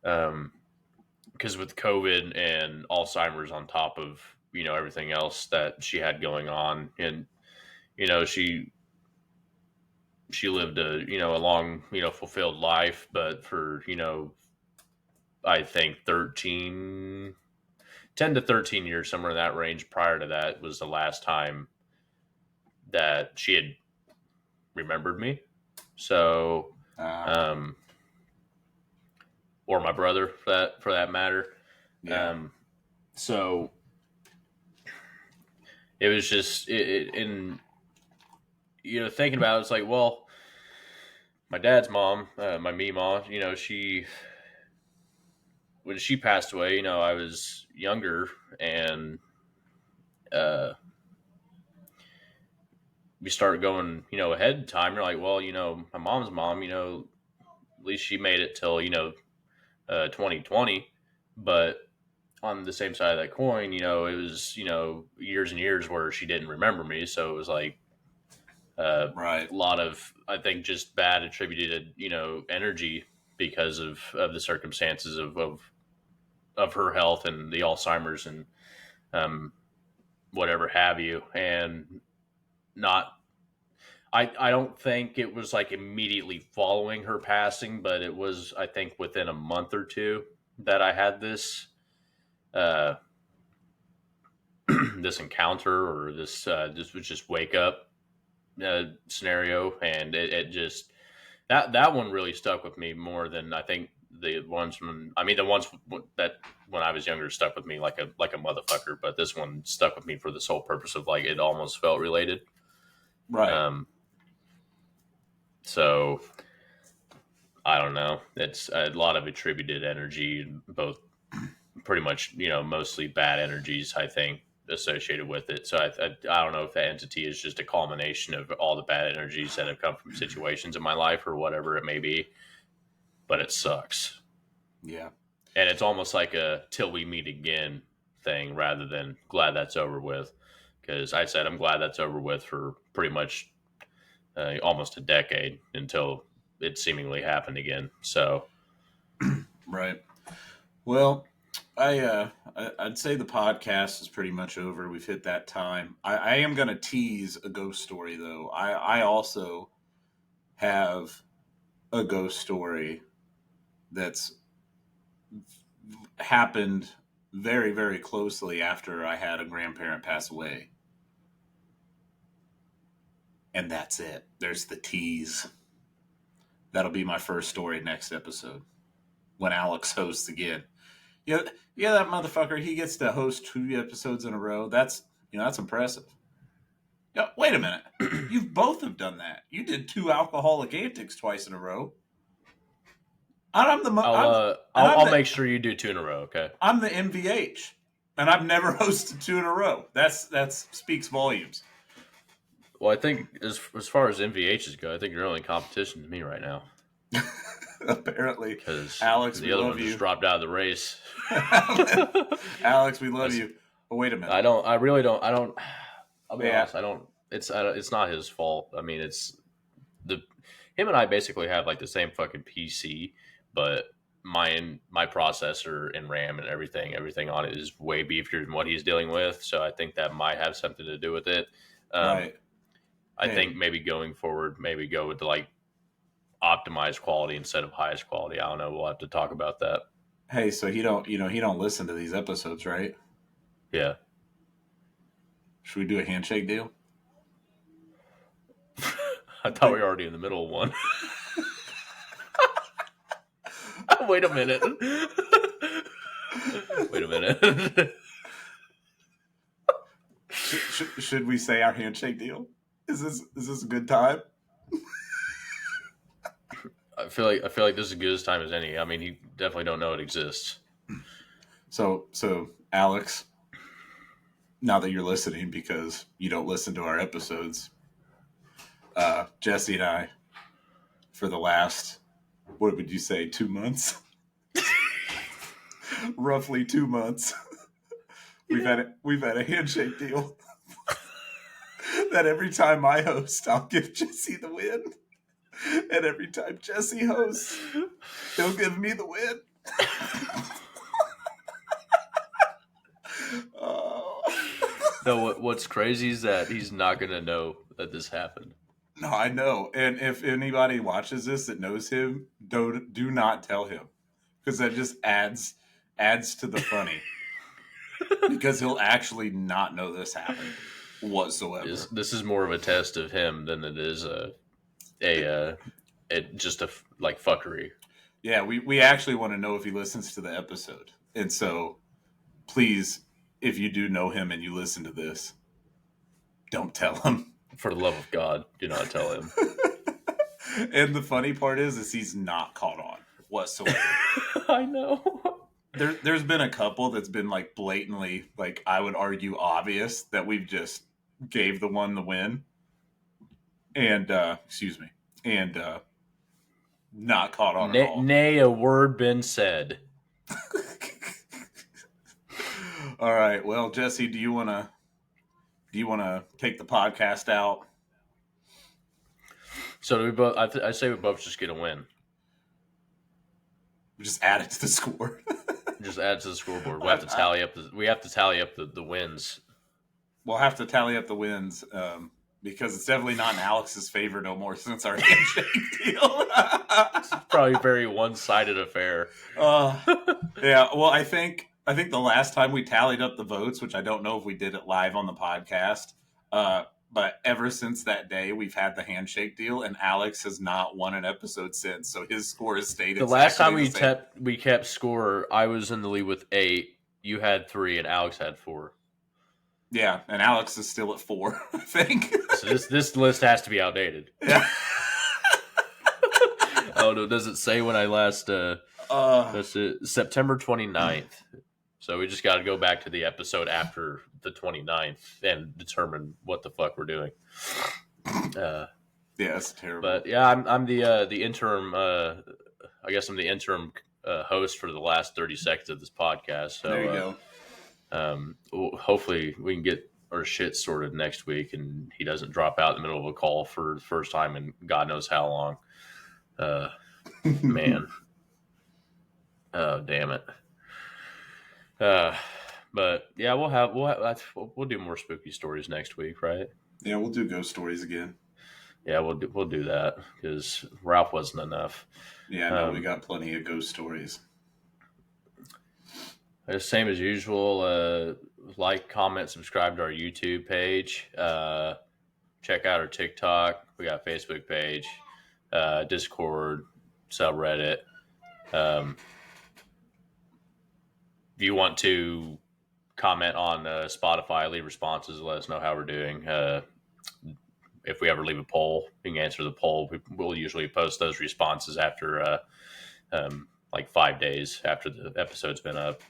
because with COVID and Alzheimer's on top of everything else that she had going on, and you know she she lived a long fulfilled life, but for I think 10 to 13 years, somewhere in that range prior to that was the last time that she had remembered me. So Uh, um or my brother for that matter. yeah. So it was just in thinking about it, it's like, well, my dad's mom, my Meemaw, she when she passed away, I was younger, and uh, we started going, ahead in time. You're like, well, my mom's mom, at least she made it till 2020, but on the same side of that coin, it was years and years where she didn't remember me, so it was like Right. a lot of, I think, just bad attributed energy because of the circumstances of her health and the Alzheimer's and um, whatever have you, and not. I don't think it was like immediately following her passing, but it was, I think, within a month or two that I had uh, this encounter, or this was just wake up scenario, and it just that one really stuck with me more than I think the ones the ones that when I was younger stuck with me like a motherfucker, but this one stuck with me for the sole purpose of like it almost felt related. Right. Um, so I don't know. It's a lot of attributed energy, both pretty much mostly bad energies, I think, associated with it. So I don't know if that entity is just a culmination of all the bad energies that have come from situations in my life or whatever it may be, but it sucks. Yeah. And it's almost like a till we meet again thing rather than glad that's over with. Because I said I'm glad that's over with for pretty much almost a decade until it seemingly happened again. So, Right. Well, I'd say the podcast is pretty much over. We've hit that time. I am going to tease a ghost story though. I also have a ghost story that's happened very, very closely after I had a grandparent pass away. And that's it. There's the tease. That'll be my first story next episode when Alex hosts again. Yeah, yeah, that motherfucker. He gets to host 2 episodes in a row. That's impressive. Yeah, wait a minute. You've both have done that. You did 2 alcoholic antics twice in a row. And I'm the mo- I'll I'm uh, and I'll, I'm I'll the make sure you do 2 in a row. Okay. I'm the MVH, and I've never hosted 2 in a row. That speaks volumes. Well, I think as far as MVHs go, I think you're only in competition to me right now Apparently, because Alex, we the other love one just you. dropped out of the race. Alex, we love That's- you. But wait a minute. I don't. I really don't. I don't. I'll be Yeah, honest. I don't. It's not his fault. I mean, it's the him and I basically have like the same fucking PC, but my processor and RAM and everything on it is way beefier than what he's dealing with. So I think that might have something to do with it. Um, right. I Hey, think maybe going forward, maybe go with like optimized quality instead of highest quality. I don't know. We'll have to talk about that. hey. So he don't listen to these episodes, right? Yeah. Should we do a handshake deal? I thought we were already in the middle of one. Wait a minute. Wait a minute. Should we say our handshake deal? Is this a good time? I feel like this is as good as time as any. I mean, he definitely don't know it exists. So Alex, now that you're listening, because you don't listen to our episodes, Jesse and I, for the last, what would you say, 2 months? Roughly 2 months. We've had a handshake deal that every time I host, I'll give Jesse the win, and every time Jesse hosts, he'll give me the win. No, what's crazy is that he's not gonna know that this happened. No, I know. And if anybody watches this that knows him, do not tell him, because that just adds to the funny. Because he'll actually not know this happened whatsoever. This is more of a test of him than it is just a like fuckery. Yeah, we actually want to know if he listens to the episode. And so, please, if you do know him and you listen to this, don't tell him. For the love of God, do not tell him. And the funny part is he's not caught on whatsoever. I know. There's been a couple that's been like blatantly, like I would argue obvious, that we've just gave the one the win. And, and not caught on at all. Nay, a word been said. All right. Well, Jesse, do you want to take the podcast out? So do we both? I say we both just get a win. Just add it to the score. Just add to the scoreboard. We have to tally up the wins. We'll have to tally up the wins because it's definitely not in Alex's favor no more since our handshake deal. It's probably a very one-sided affair. Yeah. Well, I think the last time we tallied up the votes, which I don't know if we did it live on the podcast, but ever since that day, we've had the handshake deal, and Alex has not won an episode since. So his score has stayed. The last time we kept score, I was in the lead with 8. You had 3, and Alex had 4. Yeah, and Alex is still at 4, I think. So this list has to be outdated. Yeah. Oh no! Does it say when I last? That's it. September 29th. So we just got to go back to the episode after the 29th and determine what the fuck we're doing. Yeah, it's terrible. But yeah, I'm the interim. I guess I'm the interim host for the last 30 seconds of this podcast. So there you go. Hopefully we can get our shit sorted next week, and he doesn't drop out in the middle of a call for the first time in God knows how long. Man. Oh, damn it. But yeah, we'll do more spooky stories next week, right? Yeah, we'll do ghost stories again. Yeah, we'll do that because Ralph wasn't enough. Yeah, no, we got plenty of ghost stories. Same as usual. Like, comment, subscribe to our YouTube page. Check out our TikTok. We got a Facebook page, Discord, subreddit. If you want to comment on Spotify, leave responses, let us know how we're doing. If we ever leave a poll, you can answer the poll. We'll usually post those responses after like 5 days after the episode's been up.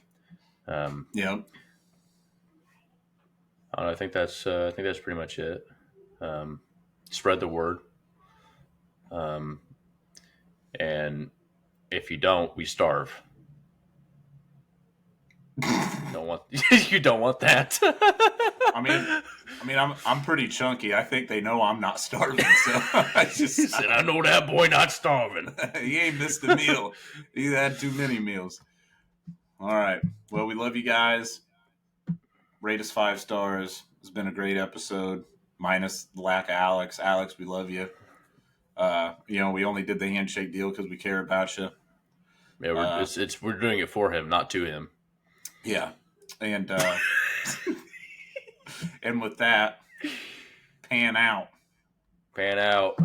Yeah. I think that's pretty much it. Spread the word. And if you don't, we starve. You don't want that. I mean, I'm pretty chunky. I think they know I'm not starving. So He said, I know that boy not starving. He ain't missed a meal. He had too many meals. All right. Well, we love you guys. Rate us 5 stars. It's been a great episode. Minus the lack of Alex. Alex, we love you. We only did the handshake deal because we care about you. Yeah, we're doing it for him, not to him. Yeah, and and with that, pan out. Pan out.